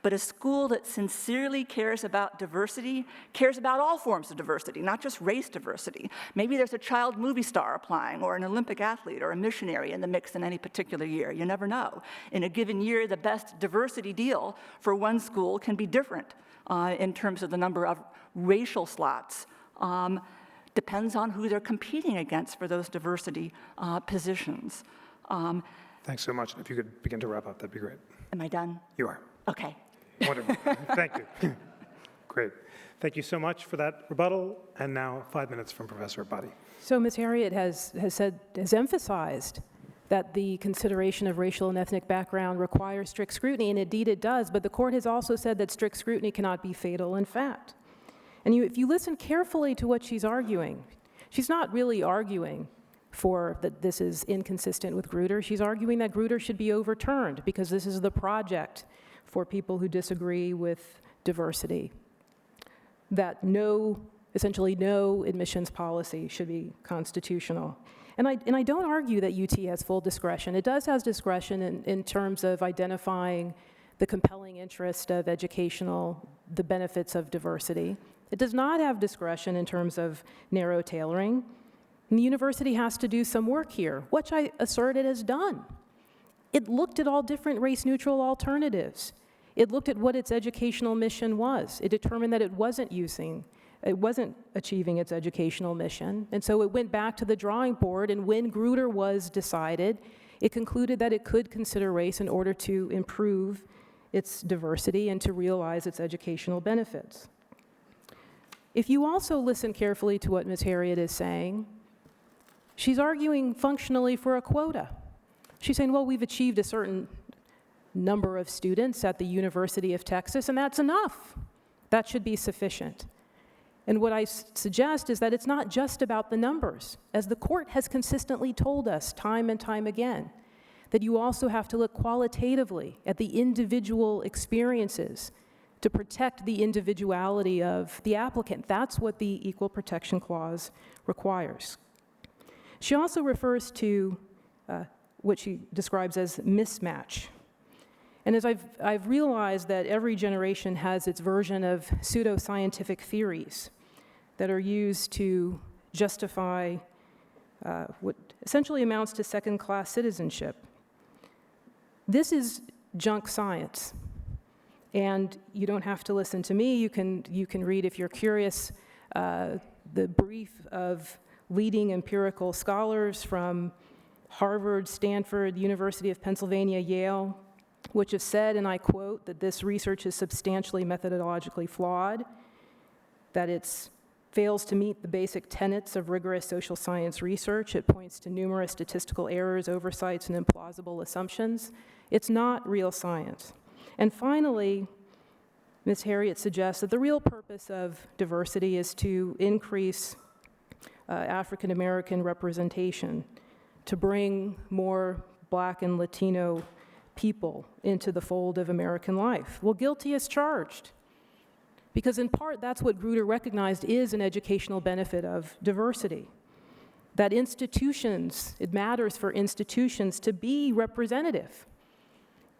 but a school that sincerely cares about diversity cares about all forms of diversity, not just race diversity. Maybe there's a child movie star applying, or an Olympic athlete, or a missionary in the mix in any particular year. You never know. In a given year, the best diversity deal for one school can be different in terms of the number of racial slots. Depends on who they're competing against for those diversity positions. Thanks so much. If you could begin to wrap up, that'd be great. Am I done? You are. Okay. Wonderful. Thank you. Great. Thank you so much for that rebuttal. And now 5 minutes from Professor Boddy. So Ms. Harriet has emphasized that the consideration of racial and ethnic background requires strict scrutiny, and indeed it does, but the court has also said that strict scrutiny cannot be fatal in fact. And if you listen carefully to what she's arguing, she's not really arguing for that this is inconsistent with Grutter. She's arguing that Grutter should be overturned because this is the project for people who disagree with diversity, that essentially no admissions policy should be constitutional. And I don't argue that UT has full discretion. It does have discretion in terms of identifying the compelling interest of the benefits of diversity. It does not have discretion in terms of narrow tailoring. And the university has to do some work here, which I assert it has done. It looked at all different race-neutral alternatives. It looked at what its educational mission was. It determined that it wasn't achieving its educational mission. And so it went back to the drawing board, and when Grutter was decided, it concluded that it could consider race in order to improve its diversity and to realize its educational benefits. If you also listen carefully to what Ms. Harriet is saying, she's arguing functionally for a quota. She's saying, well, we've achieved a certain number of students at the University of Texas, and that's enough. That should be sufficient. And what I suggest is that it's not just about the numbers. As the court has consistently told us time and time again, that you also have to look qualitatively at the individual experiences to protect the individuality of the applicant. That's what the Equal Protection Clause requires. She also refers to what she describes as mismatch. And as I've realized that every generation has its version of pseudoscientific theories that are used to justify what essentially amounts to second-class citizenship. This is junk science. And you don't have to listen to me. You can read, if you're curious, the brief of leading empirical scholars from Harvard, Stanford, University of Pennsylvania, Yale, which have said, and I quote, that this research is substantially methodologically flawed, that it fails to meet the basic tenets of rigorous social science research. It points to numerous statistical errors, oversights, and implausible assumptions. It's not real science. And finally, Ms. Harriet suggests that the real purpose of diversity is to increase African American representation, to bring more Black and Latino people into the fold of American life. Well, guilty as charged. Because in part, that's what Grutter recognized is an educational benefit of diversity. That institutions, it matters for institutions to be representative.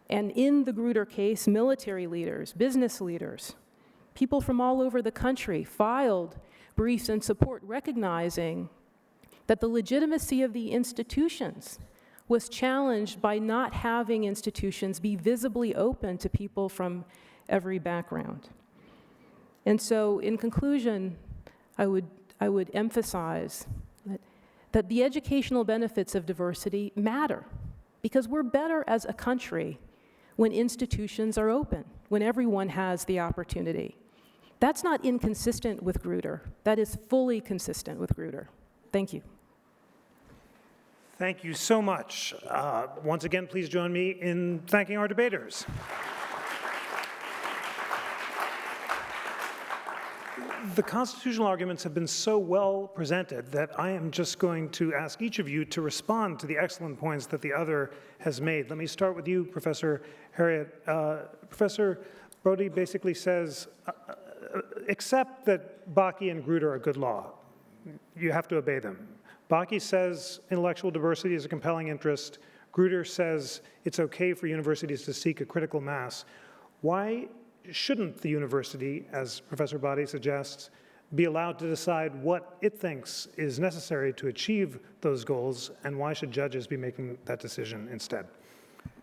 And in the Grutter case, military leaders, business leaders, people from all over the country filed briefs in support, recognizing that the legitimacy of the institutions was challenged by not having institutions be visibly open to people from every background. And so, in conclusion, I would emphasize that the educational benefits of diversity matter, because we're better as a country when institutions are open, when everyone has the opportunity. That's not inconsistent with Grutter. That is fully consistent with Grutter. Thank you. Thank you so much. Once again, please join me in thanking our debaters. The constitutional arguments have been so well presented that I am just going to ask each of you to respond to the excellent points that the other has made. Let me start with you, Professor Harriet. Professor Brody basically says, accept that Bakke and Grutter are good law. You have to obey them. Bakke says intellectual diversity is a compelling interest. Grutter says it's okay for universities to seek a critical mass. Why shouldn't the university, as Professor Brody suggests, be allowed to decide what it thinks is necessary to achieve those goals, and why should judges be making that decision instead?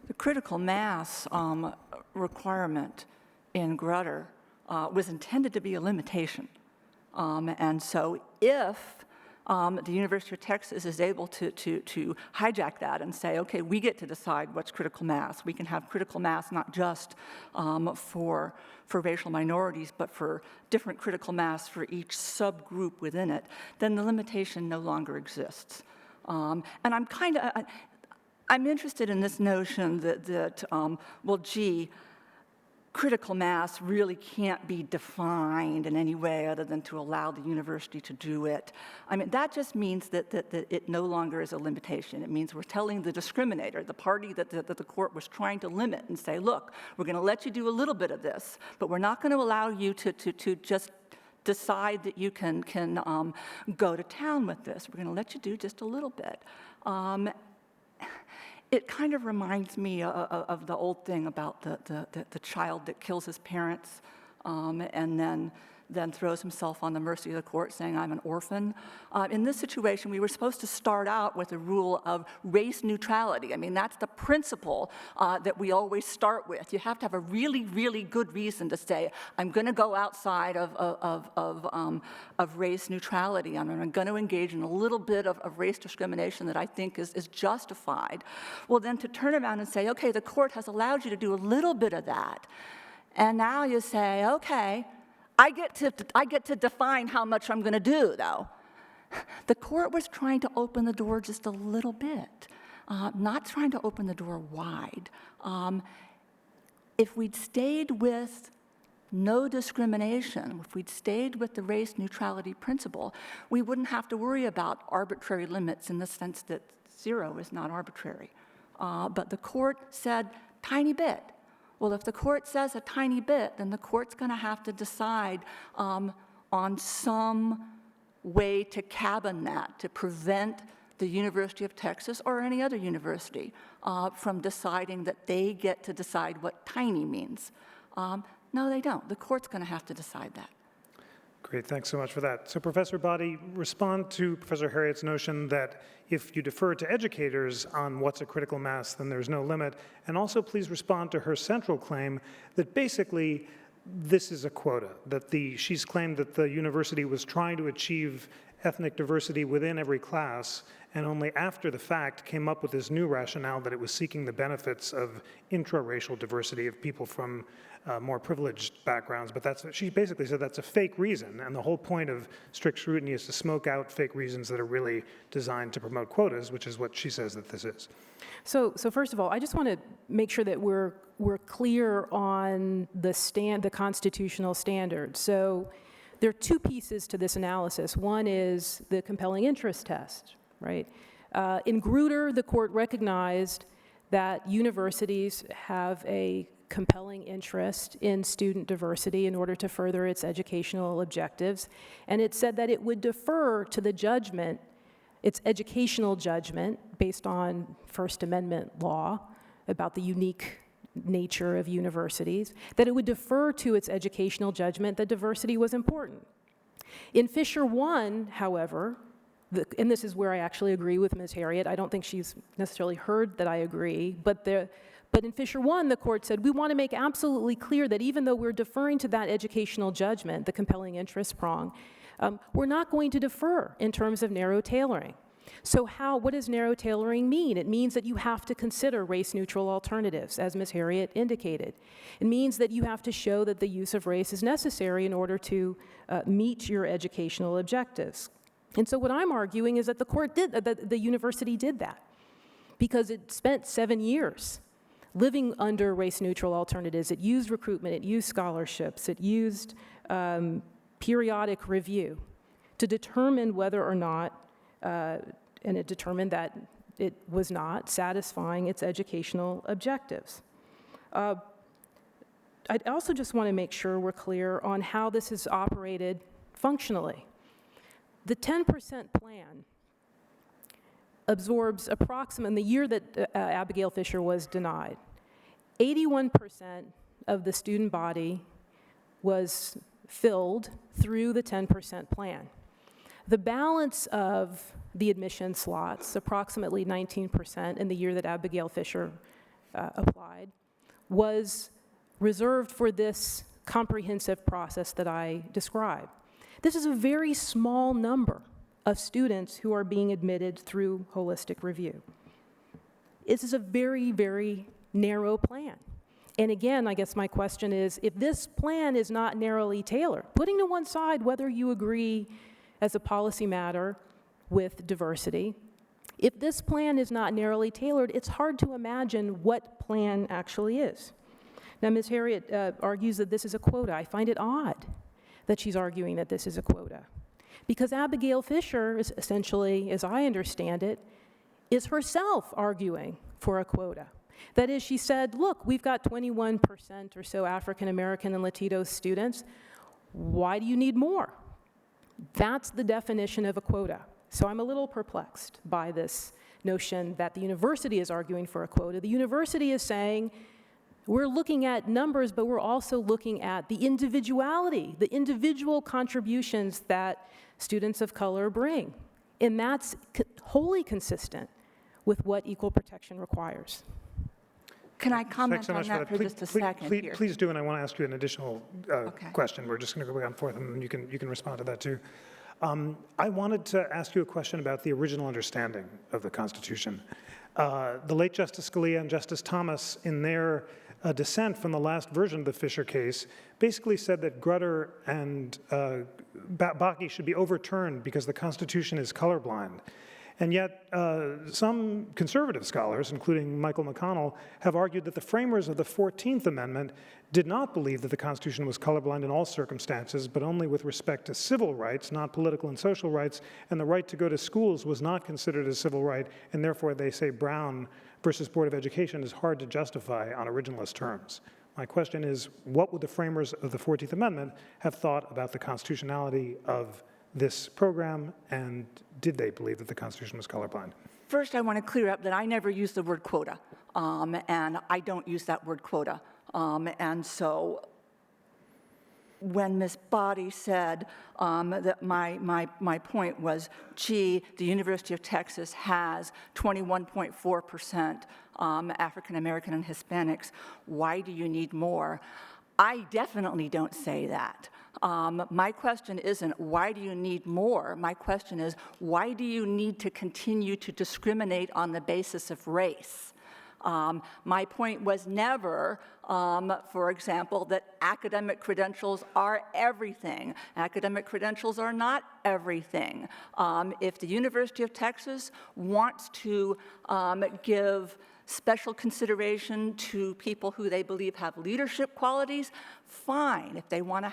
The critical mass requirement in Grutter was intended to be a limitation. And so if the University of Texas is able to hijack that and say, okay, we get to decide what's critical mass. We can have critical mass not just for racial minorities, but for different critical mass for each subgroup within it, then the limitation no longer exists. And I'm interested in this notion that well, gee, critical mass really can't be defined in any way other than to allow the university to do it. I mean, that just means that it no longer is a limitation. It means we're telling the discriminator, the party that the court was trying to limit, and say, look, we're going to let you do a little bit of this, but we're not going to allow you to just decide that you can go to town with this. We're going to let you do just a little bit. It kind of reminds me of the old thing about the child that kills his parents and then throws himself on the mercy of the court saying, I'm an orphan. In this situation, we were supposed to start out with a rule of race neutrality. I mean, that's the principle that we always start with. You have to have a really, really good reason to say, I'm going to go outside of race neutrality. I'm going to engage in a little bit of race discrimination that I think is justified. Well, then to turn around and say, okay, the court has allowed you to do a little bit of that. And now you say, okay, I get to define how much I'm going to do, though. The court was trying to open the door just a little bit, not trying to open the door wide. if we'd stayed with no discrimination, if we'd stayed with the race neutrality principle, we wouldn't have to worry about arbitrary limits in the sense that 0 is not arbitrary. But the court said, tiny bit. Well, if the court says a tiny bit, then the court's going to have to decide on some way to cabin that, to prevent the University of Texas or any other university from deciding that they get to decide what tiny means. No, they don't. The court's going to have to decide that. Great, thanks so much for that. So Professor Boddy, respond to Professor Harriot's notion that if you defer to educators on what's a critical mass, then there's no limit. And also please respond to her central claim that basically this is a quota, that she's claimed that the university was trying to achieve ethnic diversity within every class, and only after the fact came up with this new rationale that it was seeking the benefits of intra-racial diversity of people from more privileged backgrounds. But she basically said that's a fake reason, and the whole point of strict scrutiny is to smoke out fake reasons that are really designed to promote quotas, which is what she says that this is. So first of all, I just want to make sure that we're clear on the constitutional standard. So there are two pieces to this analysis. One is the compelling interest test, right? In Grutter, the court recognized that universities have a compelling interest in student diversity in order to further its educational objectives, and it said that it would defer to the judgment, its educational judgment, based on First Amendment law about the unique nature of universities, that it would defer to its educational judgment that diversity was important. In Fisher 1, however, and this is where I actually agree with Ms. Harriot, I don't think she's necessarily heard that I agree, but in Fisher 1, the court said, we want to make absolutely clear that even though we're deferring to that educational judgment, the compelling interest prong, we're not going to defer in terms of narrow tailoring. So what does narrow tailoring mean? It means that you have to consider race-neutral alternatives, as Ms. Harriot indicated. It means that you have to show that the use of race is necessary in order to meet your educational objectives. And so what I'm arguing is that the university did that, because it spent 7 years living under race-neutral alternatives. It used recruitment, it used scholarships, it used periodic review to determine whether or not, and it determined that it was not satisfying its educational objectives. I also just want to make sure we're clear on how this is operated functionally. The 10% plan absorbs approximately, in the year that Abigail Fisher was denied, 81% of the student body was filled through the 10% plan. The balance of the admission slots, approximately 19% in the year that Abigail Fisher applied, was reserved for this comprehensive process that I described. This is a very small number of students who are being admitted through holistic review. This is a very, very narrow plan. And again, I guess my question is, if this plan is not narrowly tailored, putting to one side whether you agree as a policy matter with diversity, if this plan is not narrowly tailored, it's hard to imagine what plan actually is. Now, Ms. Harriot argues that this is a quota. I find it odd that she's arguing that this is a quota, because Abigail Fisher is essentially, as I understand it, is herself arguing for a quota. That is, she said, look, we've got 21% or so African American and Latino students. Why do you need more? That's the definition of a quota. So I'm a little perplexed by this notion that the university is arguing for a quota. The university is saying, we're looking at numbers, but we're also looking at the individuality, the individual contributions that students of color bring. And that's wholly consistent with what equal protection requires. Can I comment Thanks so on much that for Please- just a please- second please- here? Please do, and I want to ask you an additional Okay. question. We're just going to go back and forth, and then you can respond to that too. I wanted to ask you a question about the original understanding of the Constitution. The late Justice Scalia and Justice Thomas, in their dissent from the last version of the Fisher case, basically said that Grutter and Bakke should be overturned because the Constitution is colorblind. And yet, some conservative scholars, including Michael McConnell, have argued that the framers of the 14th Amendment did not believe that the Constitution was colorblind in all circumstances, but only with respect to civil rights, not political and social rights, and the right to go to schools was not considered a civil right, and therefore they say Brown versus Board of Education is hard to justify on originalist terms. My question is, what would the framers of the 14th Amendment have thought about the constitutionality of this program, and did they believe that the Constitution was colorblind? First, I want to clear up that I never use the word quota, and I don't use that word quota. And so when Ms. Boddy said that my point was, gee, the University of Texas has 21.4% African American and Hispanics, why do you need more? I definitely don't say that. My question isn't, why do you need more? My question is, why do you need to continue to discriminate on the basis of race? My point was never, for example, that academic credentials are everything. Academic credentials are not everything. If the University of Texas wants to give special consideration to people who they believe have leadership qualities, fine. If they want to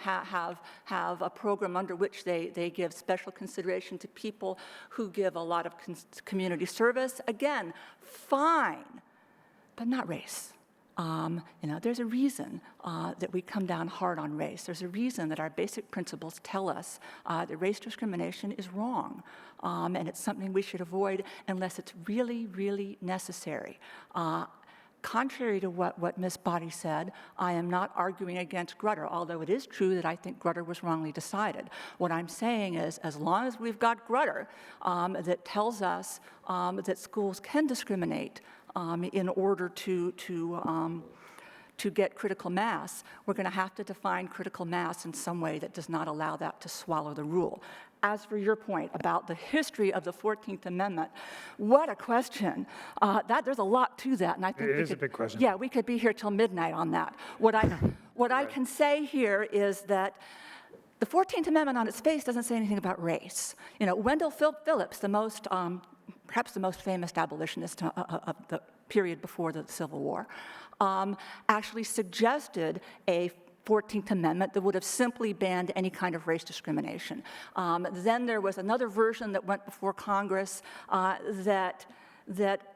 have a program under which they give special consideration to people who give a lot of community service, again, fine, but not race. There's a reason that we come down hard on race. There's a reason that our basic principles tell us that race discrimination is wrong, and it's something we should avoid unless it's really, really necessary. Contrary to what Ms. Boddy said, I am not arguing against Grutter, although it is true that I think Grutter was wrongly decided. What I'm saying is, as long as we've got Grutter that tells us that schools can discriminate in order to get critical mass, we're going to have to define critical mass in some way that does not allow that to swallow the rule. As for your point about the history of the 14th Amendment, what a question. There's a lot to that, and I think it is a big question. Yeah, we could be here till midnight on that. What I can say here is that the 14th Amendment on its face doesn't say anything about race. Wendell Phillips, perhaps the most famous abolitionist of the period before the Civil War, actually suggested a 14th Amendment that would have simply banned any kind of race discrimination. Then there was another version that went before Congress that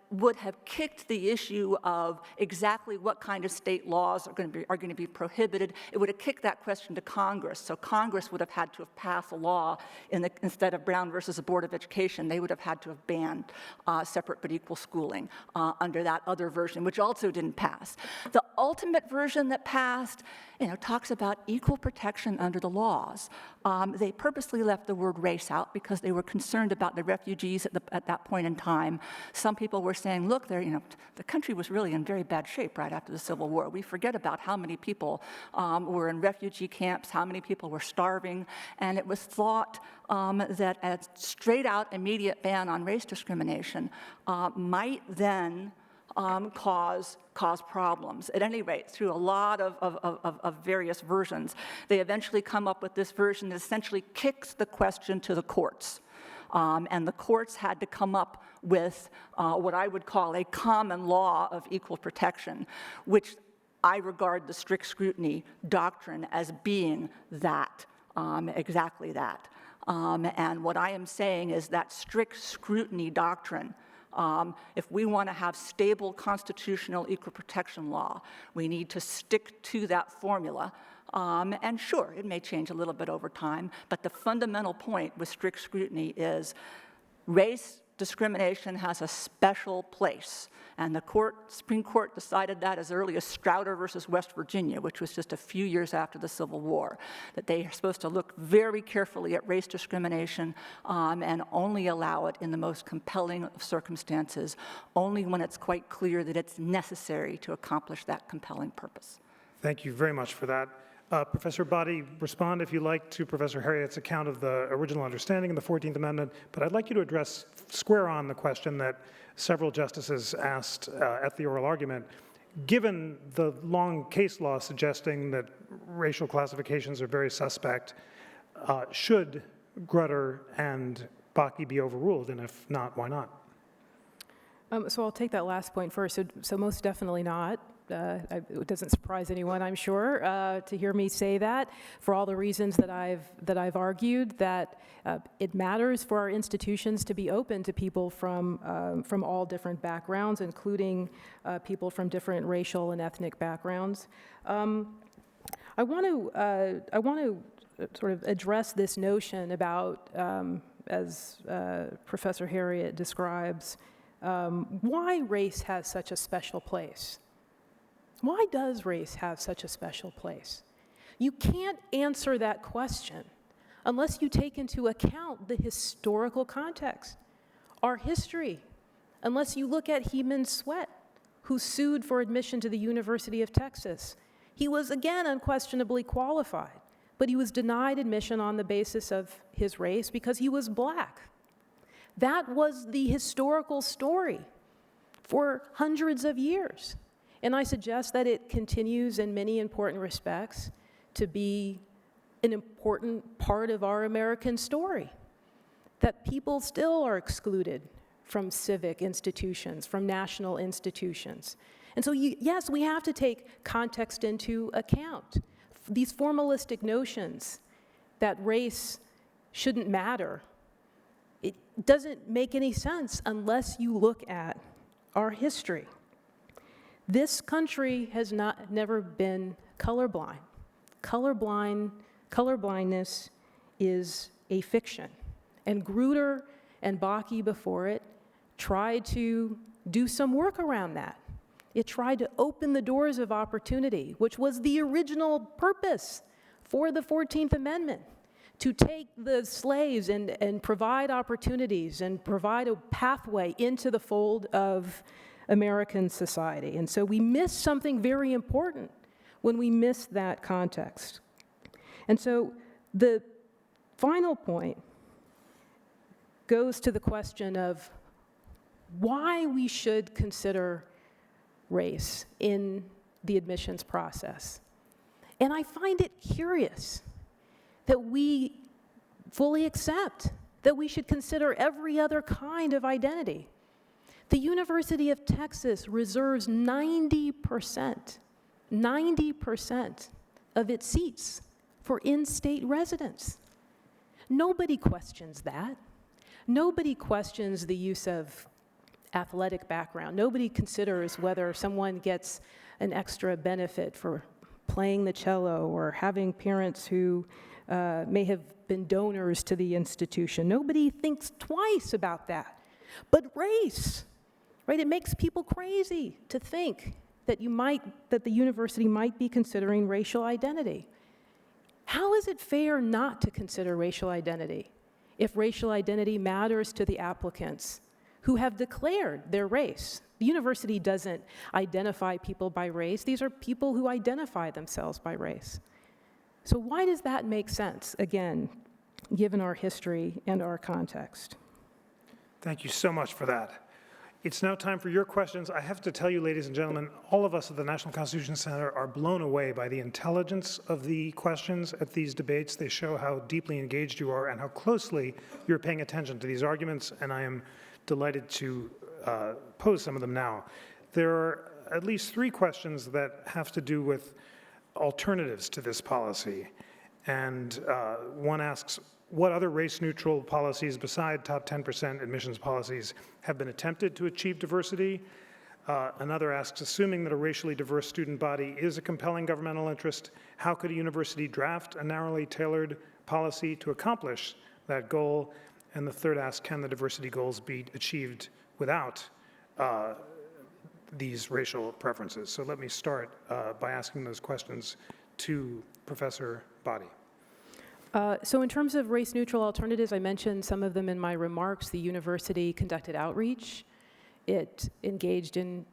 would have kicked the issue of exactly what kind of state laws are going to be prohibited. It would have kicked that question to Congress. So Congress would have had to have passed a law instead of Brown versus the Board of Education. They would have had to have banned separate but equal schooling under that other version, which also didn't pass. The ultimate version that passed, talks about equal protection under the laws. They purposely left the word race out because they were concerned about the refugees at that point in time. Some people were saying, look, the country was really in very bad shape right after the Civil War. We forget about how many people were in refugee camps, how many people were starving, and it was thought that a straight-out immediate ban on race discrimination might then cause problems. At any rate, through a lot of various versions, they eventually come up with this version that essentially kicks the question to the courts. And the courts had to come up with what I would call a common law of equal protection, which I regard the strict scrutiny doctrine as being that, exactly that. And what I am saying is that strict scrutiny doctrine, if we want to have stable constitutional equal protection law, we need to stick to that formula. And sure, it may change a little bit over time, but the fundamental point with strict scrutiny is race discrimination has a special place. And the Supreme Court decided that as early as Strouder versus West Virginia, which was just a few years after the Civil War, that they are supposed to look very carefully at race discrimination and only allow it in the most compelling of circumstances, only when it's quite clear that it's necessary to accomplish that compelling purpose. Thank you very much for that. Professor Boddy, respond if you like to Professor Harriot's account of the original understanding of the 14th Amendment, but I'd like you to address square on the question that several justices asked at the oral argument. Given the long case law suggesting that racial classifications are very suspect, should Grutter and Bakke be overruled, and if not, why not? So I'll take that last point first. So most definitely not. It doesn't surprise anyone, I'm sure, to hear me say that, for all the reasons that I've argued, that it matters for our institutions to be open to people from all different backgrounds, including people from different racial and ethnic backgrounds. I want to sort of address this notion about, as Professor Harriet describes, why race has such a special place. Why does race have such a special place? You can't answer that question unless you take into account the historical context, our history, unless you look at Heman Sweat, who sued for admission to the University of Texas. He was, again, unquestionably qualified, but he was denied admission on the basis of his race because he was black. That was the historical story for hundreds of years. And I suggest that it continues in many important respects to be an important part of our American story, that people still are excluded from civic institutions, from national institutions. And so, yes, we have to take context into account. These formalistic notions that race shouldn't matter, it doesn't make any sense unless you look at our history. This country has never been colorblind. Colorblindness is a fiction. And Grutter and Bakke before it tried to do some work around that. It tried to open the doors of opportunity, which was the original purpose for the 14th Amendment, to take the slaves and provide opportunities and provide a pathway into the fold of American society. And so we miss something very important when we miss that context. And so the final point goes to the question of why we should consider race in the admissions process. And I find it curious that we fully accept that we should consider every other kind of identity. The University of Texas reserves 90% of its seats for in-state residents. Nobody questions that. Nobody questions the use of athletic background. Nobody considers whether someone gets an extra benefit for playing the cello or having parents who may have been donors to the institution. Nobody thinks twice about that. But race, right? It makes people crazy to think that the university might be considering racial identity. How is it fair not to consider racial identity if racial identity matters to the applicants who have declared their race? The university doesn't identify people by race. These are people who identify themselves by race. So why does that make sense, again, given our history and our context? Thank you so much for that. It's now time for your questions. I have to tell you, ladies and gentlemen, all of us at the National Constitution Center are blown away by the intelligence of the questions at these debates. They show how deeply engaged you are and how closely you're paying attention to these arguments, and I am delighted to pose some of them now. There are at least 3 questions that have to do with alternatives to this policy. And one asks, what other race-neutral policies beside top 10% admissions policies have been attempted to achieve diversity? Another asks, assuming that a racially diverse student body is a compelling governmental interest, how could a university draft a narrowly tailored policy to accomplish that goal? And the third asks, can the diversity goals be achieved without these racial preferences? So let me start by asking those questions to Professor Botti. So in terms of race-neutral alternatives, I mentioned some of them in my remarks. The university conducted outreach. It engaged in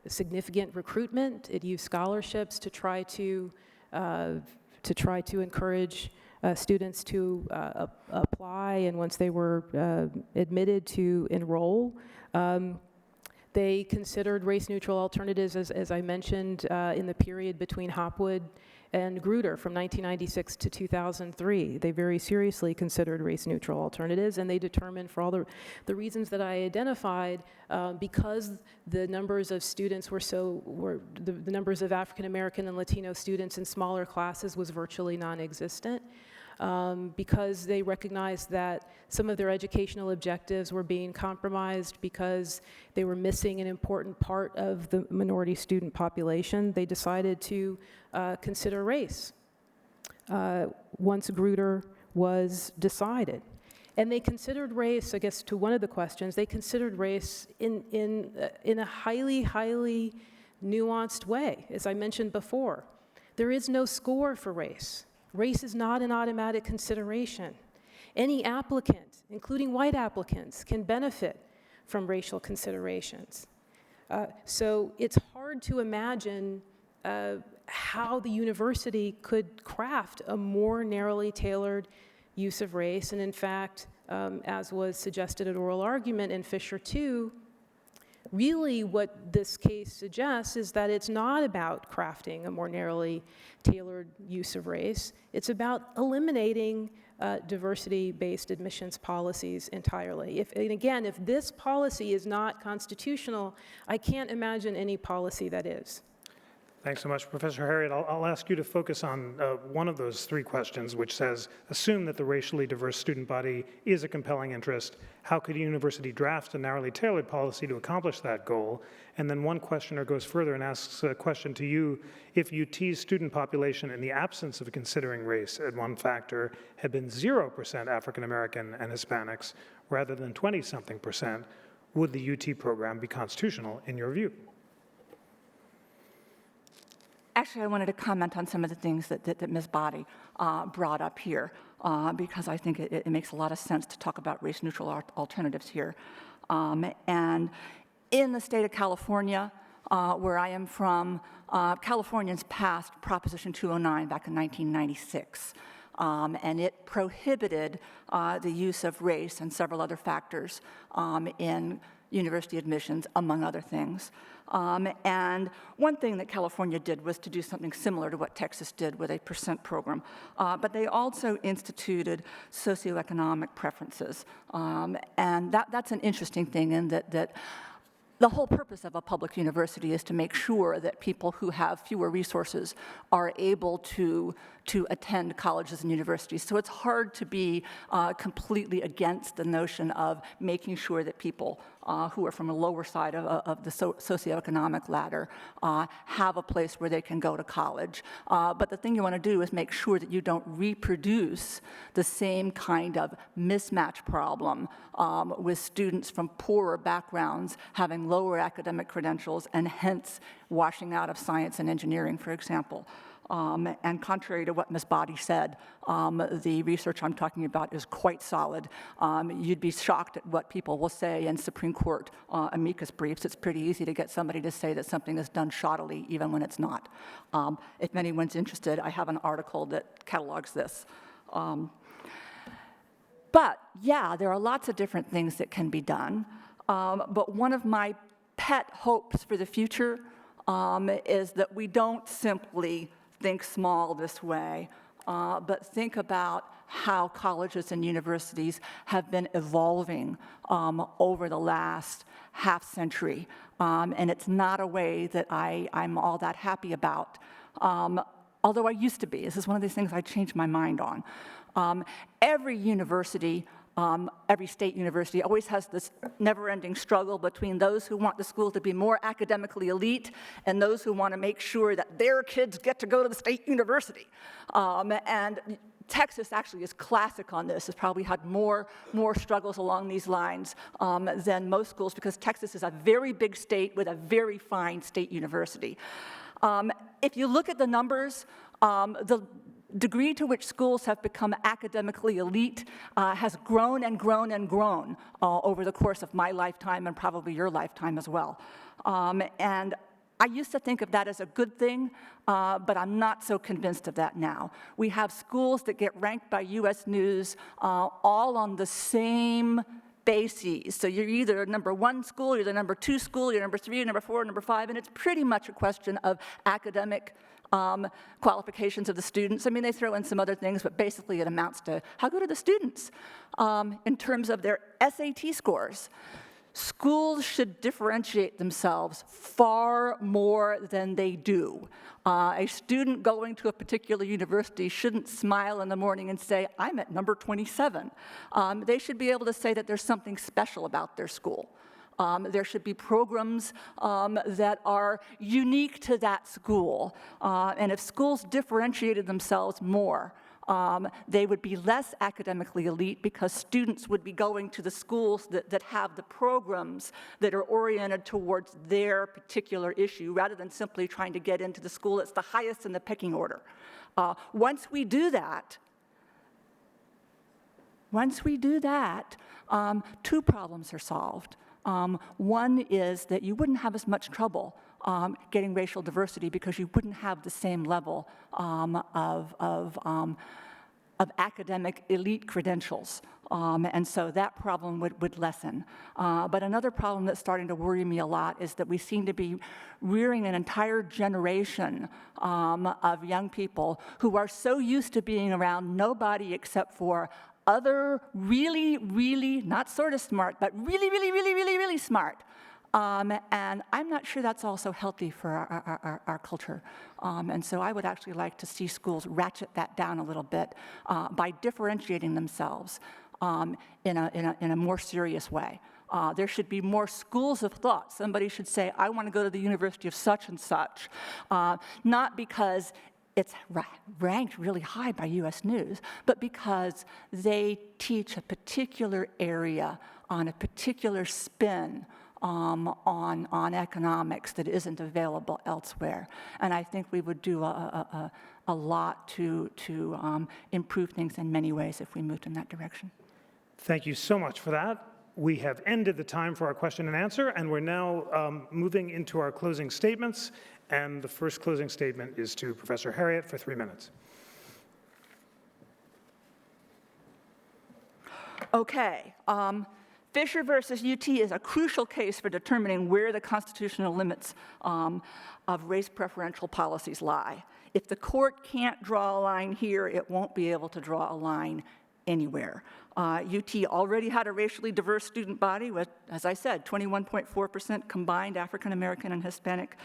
significant recruitment. It used scholarships to try to encourage students to apply, and once they were admitted, to enroll. They considered race-neutral alternatives, as I mentioned, in the period between Hopwood and Grutter from 1996 to 2003. They very seriously considered race-neutral alternatives, and they determined, for all the reasons that I identified, because the numbers of students the numbers of African American and Latino students in smaller classes was virtually non-existent. Because they recognized that some of their educational objectives were being compromised because they were missing an important part of the minority student population, they decided to consider race once Grutter was decided. And they considered race, I guess to one of the questions, they considered race in a highly, highly nuanced way. As I mentioned before, there is no score for race. Race is not an automatic consideration. Any applicant, including white applicants, can benefit from racial considerations. So it's hard to imagine how the university could craft a more narrowly tailored use of race. And in fact, as was suggested at oral argument in Fisher 2, really what this case suggests is that it's not about crafting a more narrowly tailored use of race. It's about eliminating diversity-based admissions policies entirely. And again, if this policy is not constitutional, I can't imagine any policy that is. Thanks so much, Professor Harriet. I'll ask you to focus on one of those three questions, which says, assume that the racially diverse student body is a compelling interest. How could a university draft a narrowly tailored policy to accomplish that goal? And then one questioner goes further and asks a question to you. If UT's student population, in the absence of considering race as one factor, had been 0% African American and Hispanics, rather than 20-something%, would the UT program be constitutional in your view? Actually, I wanted to comment on some of the things that Ms. Boddy brought up here, because I think it makes a lot of sense to talk about race-neutral alternatives here. And in the state of California, where I am from, Californians passed Proposition 209 back in 1996. And it prohibited the use of race and several other factors in university admissions, among other things. And one thing that California did was to do something similar to what Texas did with a percent program. But they also instituted socioeconomic preferences. And that's an interesting thing in that the whole purpose of a public university is to make sure that people who have fewer resources are able to attend colleges and universities. So it's hard to be completely against the notion of making sure that people who are from a lower side of the socioeconomic ladder have a place where they can go to college. But the thing you want to do is make sure that you don't reproduce the same kind of mismatch problem with students from poorer backgrounds having lower academic credentials and hence washing out of science and engineering, for example. And contrary to what Ms. Boddy said, the research I'm talking about is quite solid. You'd be shocked at what people will say in Supreme Court amicus briefs. It's pretty easy to get somebody to say that something is done shoddily, even when it's not. If anyone's interested, I have an article that catalogs this. But yeah, there are lots of different things that can be done. But one of my pet hopes for the future is that we don't simply think small this way, but think about how colleges and universities have been evolving over the last half century. And it's not a way that I'm all that happy about, although I used to be. This is one of these things I changed my mind on. Every university, every state university always has this never-ending struggle between those who want the school to be more academically elite and those who want to make sure that their kids get to go to the state university. And Texas actually is classic on this. It's probably had more struggles along these lines than most schools because Texas is a very big state with a very fine state university. If you look at the numbers, the degree to which schools have become academically elite has grown and grown and grown over the course of my lifetime and probably your lifetime as well. And I used to think of that as a good thing, but I'm not so convinced of that now. We have schools that get ranked by US News all on the same bases. So you're either number one school, you're the number two school, you're number three, number four, number five, and it's pretty much a question of academic qualifications of the students. I mean, they throw in some other things, but basically it amounts to how good are the students in terms of their SAT scores. Schools should differentiate themselves far more than they do. A student going to a particular university shouldn't smile in the morning and say, I'm at number 27. They should be able to say that there's something special about their school. There should be programs that are unique to that school. And if schools differentiated themselves more, they would be less academically elite because students would be going to the schools that have the programs that are oriented towards their particular issue rather than simply trying to get into the school that's the highest in the pecking order. Once we do that, two problems are solved. One is that you wouldn't have as much trouble getting racial diversity because you wouldn't have the same level of academic elite credentials. And so that problem would lessen. But another problem that's starting to worry me a lot is that we seem to be rearing an entire generation of young people who are so used to being around nobody except for other really, really, not sort of smart, but really, really, really, really, really smart. And I'm not sure that's also healthy for our culture. And so I would actually like to see schools ratchet that down a little bit by differentiating themselves in a more serious way. There should be more schools of thought. Somebody should say, I want to go to the University of such and such, not because it's ranked really high by US News, but because they teach a particular area on a particular spin on economics that isn't available elsewhere. And I think we would do a lot to improve things in many ways if we moved in that direction. Thank you so much for that. We have ended the time for our question and answer, and we're now moving into our closing statements. And the first closing statement is to Professor Harriott for 3 minutes. Okay. Fisher versus UT is a crucial case for determining where the constitutional limits of race preferential policies lie. If the court can't draw a line here, it won't be able to draw a line anywhere. UT already had a racially diverse student body with, as I said, 21.4% combined African American and Hispanic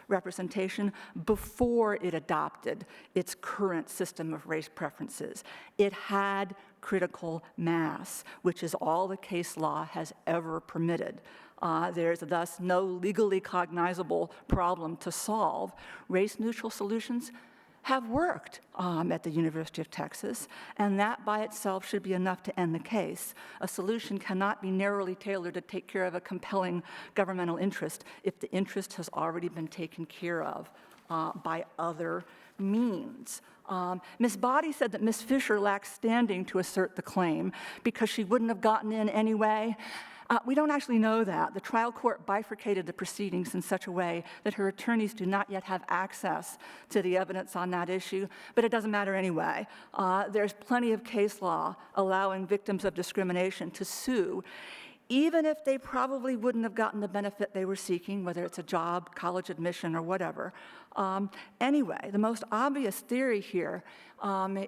representation before it adopted its current system of race preferences. It had critical mass, which is all the case law has ever permitted. There's thus no legally cognizable problem to solve. Race-neutral solutions have worked at the University of Texas, and that by itself should be enough to end the case. A solution cannot be narrowly tailored to take care of a compelling governmental interest if the interest has already been taken care of by other means. Ms. Boddy said that Ms. Fisher lacks standing to assert the claim because she wouldn't have gotten in anyway. We don't actually know that. The trial court bifurcated the proceedings in such a way that her attorneys do not yet have access to the evidence on that issue, but it doesn't matter anyway. There's plenty of case law allowing victims of discrimination to sue, even if they probably wouldn't have gotten the benefit they were seeking, whether it's a job, college admission, or whatever. Anyway, the most obvious theory here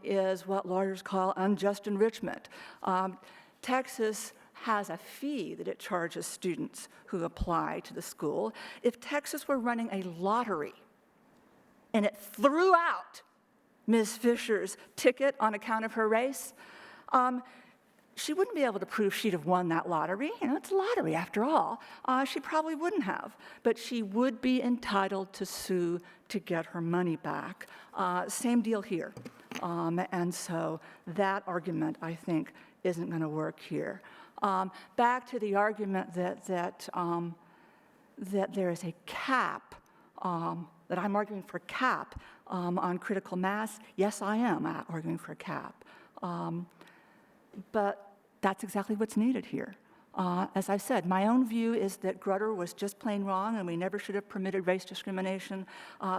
is what lawyers call unjust enrichment. Texas has a fee that it charges students who apply to the school. If Texas were running a lottery and it threw out Ms. Fisher's ticket on account of her race, she wouldn't be able to prove she'd have won that lottery. You know, it's a lottery after all. She probably wouldn't have, but she would be entitled to sue to get her money back. Same deal here. And so that argument, I think, isn't going to work here. Back to the argument that there is a cap, that I'm arguing for a cap on critical mass. Yes, I am arguing for a cap. But that's exactly what's needed here. As I said, my own view is that Grutter was just plain wrong, and we never should have permitted race discrimination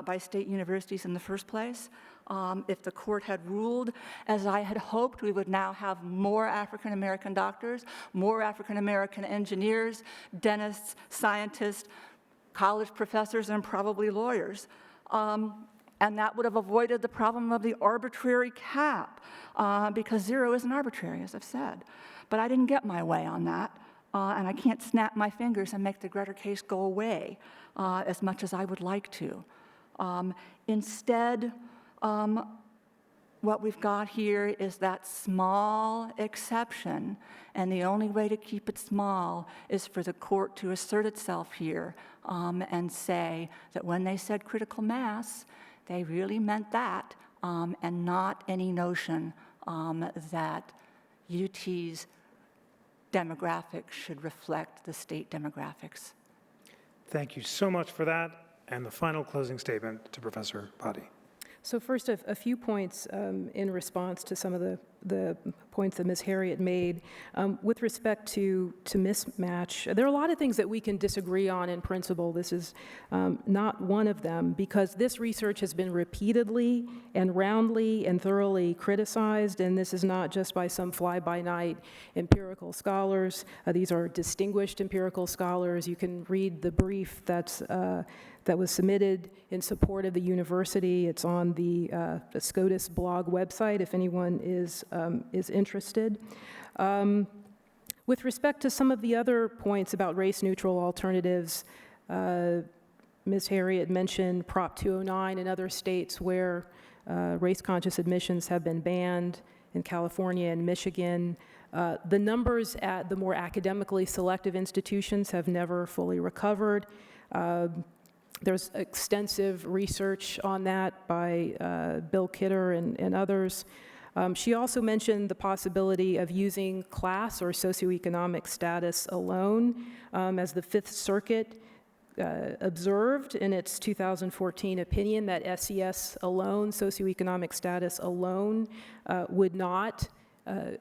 by state universities in the first place. If the court had ruled as I had hoped, we would now have more African-American doctors, more African-American engineers, dentists, scientists, college professors, and probably lawyers. And that would have avoided the problem of the arbitrary cap, because 0 isn't arbitrary, as I've said. But I didn't get my way on that, and I can't snap my fingers and make the Grutter case go away as much as I would like to. Instead, what we've got here is that small exception, and the only way to keep it small is for the court to assert itself here and say that when they said critical mass, they really meant that, and not any notion that UT's demographics should reflect the state demographics. Thank you so much for that. And the final closing statement to Professor Bhatti. So first, a few points in response to some of the points that Ms. Harriet made. With respect to mismatch, there are a lot of things that we can disagree on in principle. This is not one of them, because this research has been repeatedly and roundly and thoroughly criticized, and this is not just by some fly-by-night empirical scholars. These are distinguished empirical scholars. You can read the brief that was submitted in support of the university. It's on the SCOTUS blog website if anyone is interested. With respect to some of the other points about race-neutral alternatives, Ms. Harriet mentioned Prop 209 in other states where race-conscious admissions have been banned, in California and Michigan. The numbers at the more academically selective institutions have never fully recovered. There's extensive research on that by Bill Kidder and others. She also mentioned the possibility of using class or socioeconomic status alone, as the Fifth Circuit observed in its 2014 opinion that SES alone, socioeconomic status alone, would not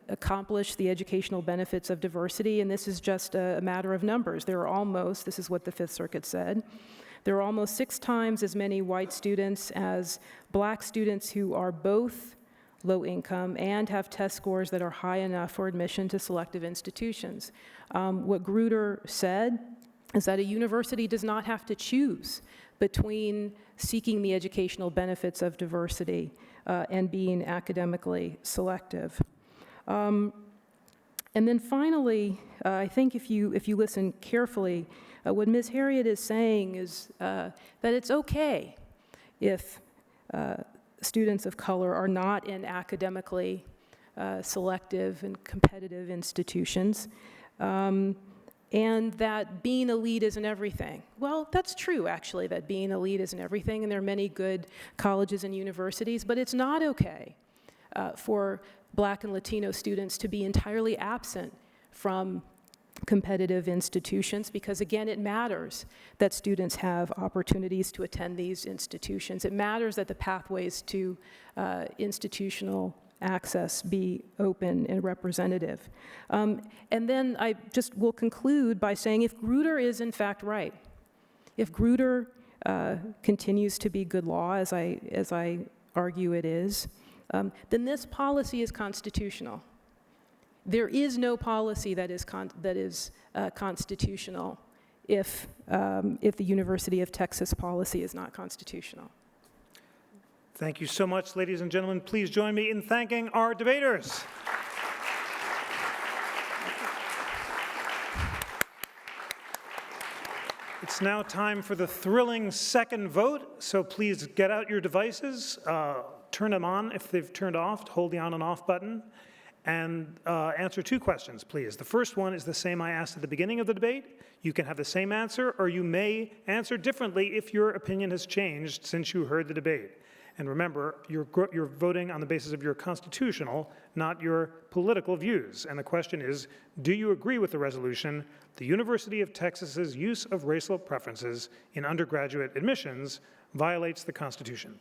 accomplish the educational benefits of diversity, and this is just a matter of numbers. There are almost, this is what the Fifth Circuit said, there are almost 6 times as many white students as black students who are both low income and have test scores that are high enough for admission to selective institutions. What Grutter said is that a university does not have to choose between seeking the educational benefits of diversity and being academically selective. And then finally, I think if you listen carefully, what Ms. Harriet is saying is that it's okay if students of color are not in academically selective and competitive institutions, and that being elite isn't everything. Well, that's true, actually, that being elite isn't everything, and there are many good colleges and universities, but it's not okay for Black and Latino students to be entirely absent from competitive institutions, because again, it matters that students have opportunities to attend these institutions. It matters that the pathways to institutional access be open and representative. And then I just will conclude by saying, if Grutter is in fact right, if Grutter continues to be good law, as I argue it is, then this policy is constitutional. There is no policy that is constitutional if the University of Texas policy is not constitutional. Thank you so much, ladies and gentlemen. Please join me in thanking our debaters. It's now time for the thrilling second vote, so please get out your devices, turn them on if they've turned off, hold the on and off button, and answer 2 questions, please. The first one is the same I asked at the beginning of the debate. You can have the same answer, or you may answer differently if your opinion has changed since you heard the debate. And remember, you're voting on the basis of your constitutional, not your political views. And the question is, do you agree with the resolution, the University of Texas's use of racial preferences in undergraduate admissions violates the Constitution?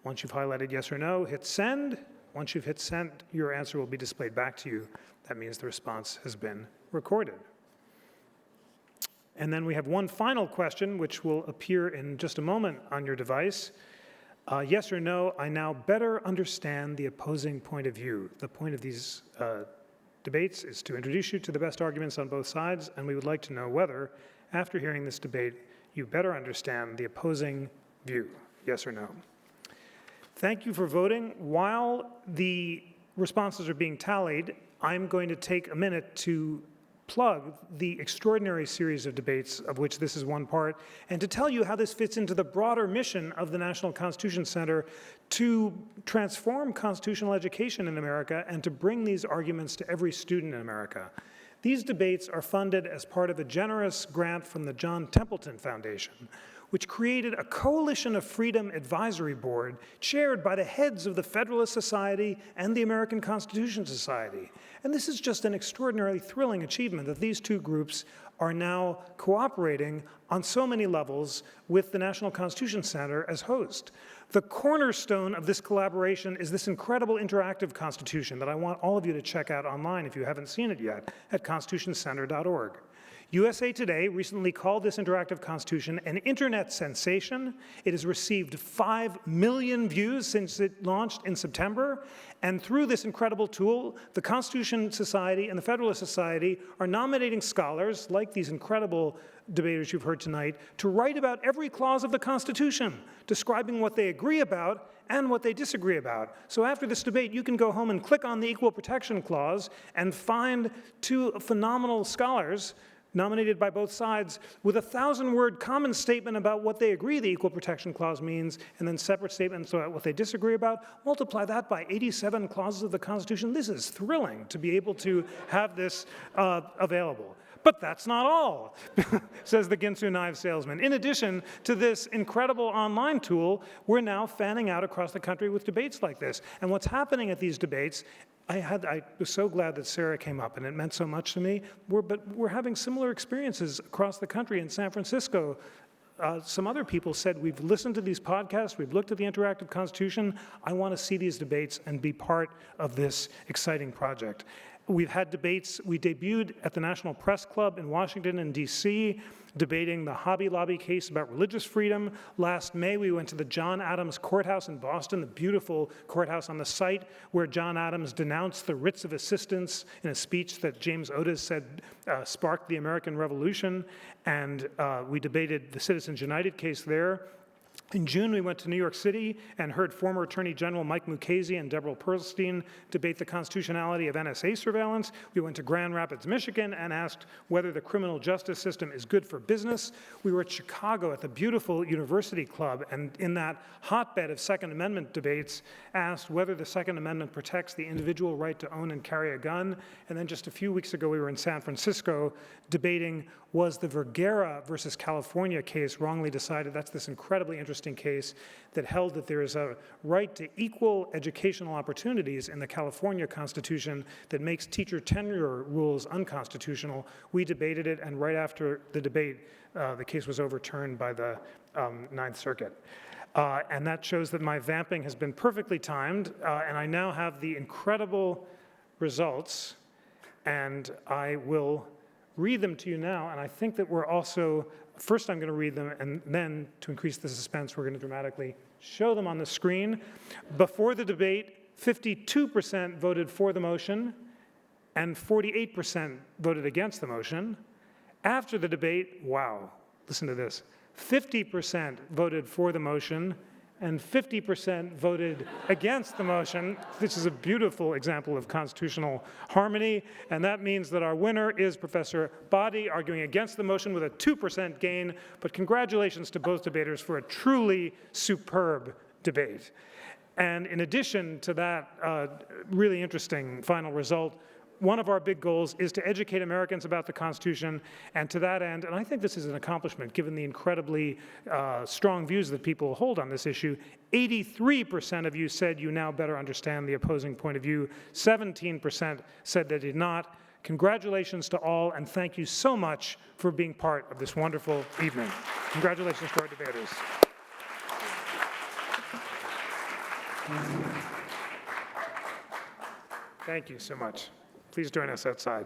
Once you've highlighted yes or no, hit send. Once you've hit send, your answer will be displayed back to you. That means the response has been recorded. And then we have one final question, which will appear in just a moment on your device. Yes or no, I now better understand the opposing point of view. The point of these debates is to introduce you to the best arguments on both sides, and we would like to know whether, after hearing this debate, you better understand the opposing view. Yes or no? Thank you for voting. While the responses are being tallied, I'm going to take a minute to plug the extraordinary series of debates of which this is one part, and to tell you how this fits into the broader mission of the National Constitution Center to transform constitutional education in America and to bring these arguments to every student in America. These debates are funded as part of a generous grant from the John Templeton Foundation, which created a Coalition of Freedom Advisory Board chaired by the heads of the Federalist Society and the American Constitution Society. And this is just an extraordinarily thrilling achievement that these two groups are now cooperating on so many levels with the National Constitution Center as host. The cornerstone of this collaboration is this incredible interactive constitution that I want all of you to check out online if you haven't seen it yet at constitutioncenter.org. USA Today recently called this interactive constitution an internet sensation. It has received 5 million views since it launched in September. And through this incredible tool, the Constitution Society and the Federalist Society are nominating scholars, like these incredible debaters you've heard tonight, to write about every clause of the Constitution, describing what they agree about and what they disagree about. So after this debate, you can go home and click on the Equal Protection Clause and find two phenomenal scholars nominated by both sides with a 1,000-word common statement about what they agree the Equal Protection Clause means, and then separate statements about what they disagree about. Multiply that by 87 clauses of the Constitution. This is thrilling to be able to have this available. But that's not all, says the Ginsu knife salesman. In addition to this incredible online tool, we're now fanning out across the country with debates like this. And what's happening at these debates, I was so glad that Sarah came up, and it meant so much to me. But we're having similar experiences across the country. In San Francisco, some other people said, we've listened to these podcasts, we've looked at the Interactive Constitution, I want to see these debates and be part of this exciting project. We've had debates. We debuted at the National Press Club in Washington and D.C., debating the Hobby Lobby case about religious freedom. Last May, we went to the John Adams Courthouse in Boston, the beautiful courthouse on the site where John Adams denounced the writs of assistance in a speech that James Otis said sparked the American Revolution. And we debated the Citizens United case there. In June, we went to New York City and heard former Attorney General Mike Mukasey and Deborah Pearlstein debate the constitutionality of NSA surveillance. We went to Grand Rapids, Michigan, and asked whether the criminal justice system is good for business. We were at Chicago at the beautiful University Club, and in that hotbed of Second Amendment debates, asked whether the Second Amendment protects the individual right to own and carry a gun. And then just a few weeks ago, we were in San Francisco debating, was the Vergara versus California case wrongly decided? That's this incredibly interesting case that held that there is a right to equal educational opportunities in the California Constitution that makes teacher tenure rules unconstitutional. We debated it, and right after the debate, the case was overturned by the Ninth Circuit. And that shows that my vamping has been perfectly timed, and I now have the incredible results, and I will read them to you now. And I think that we're also, first I'm going to read them, and then to increase the suspense, we're going to dramatically show them on the screen. Before the debate, 52% voted for the motion, and 48% voted against the motion. After the debate, wow, listen to this, 50% voted for the motion, and 50% voted against the motion. This is a beautiful example of constitutional harmony, and that means that our winner is Professor Boddy, arguing against the motion with a 2% gain. But congratulations to both debaters for a truly superb debate. And in addition to that really interesting final result, one of our big goals is to educate Americans about the Constitution, and to that end, and I think this is an accomplishment given the incredibly strong views that people hold on this issue, 83% of you said you now better understand the opposing point of view, 17% said they did not. Congratulations to all, and thank you so much for being part of this wonderful evening. Congratulations to our debaters. Thank you so much. Please join us outside.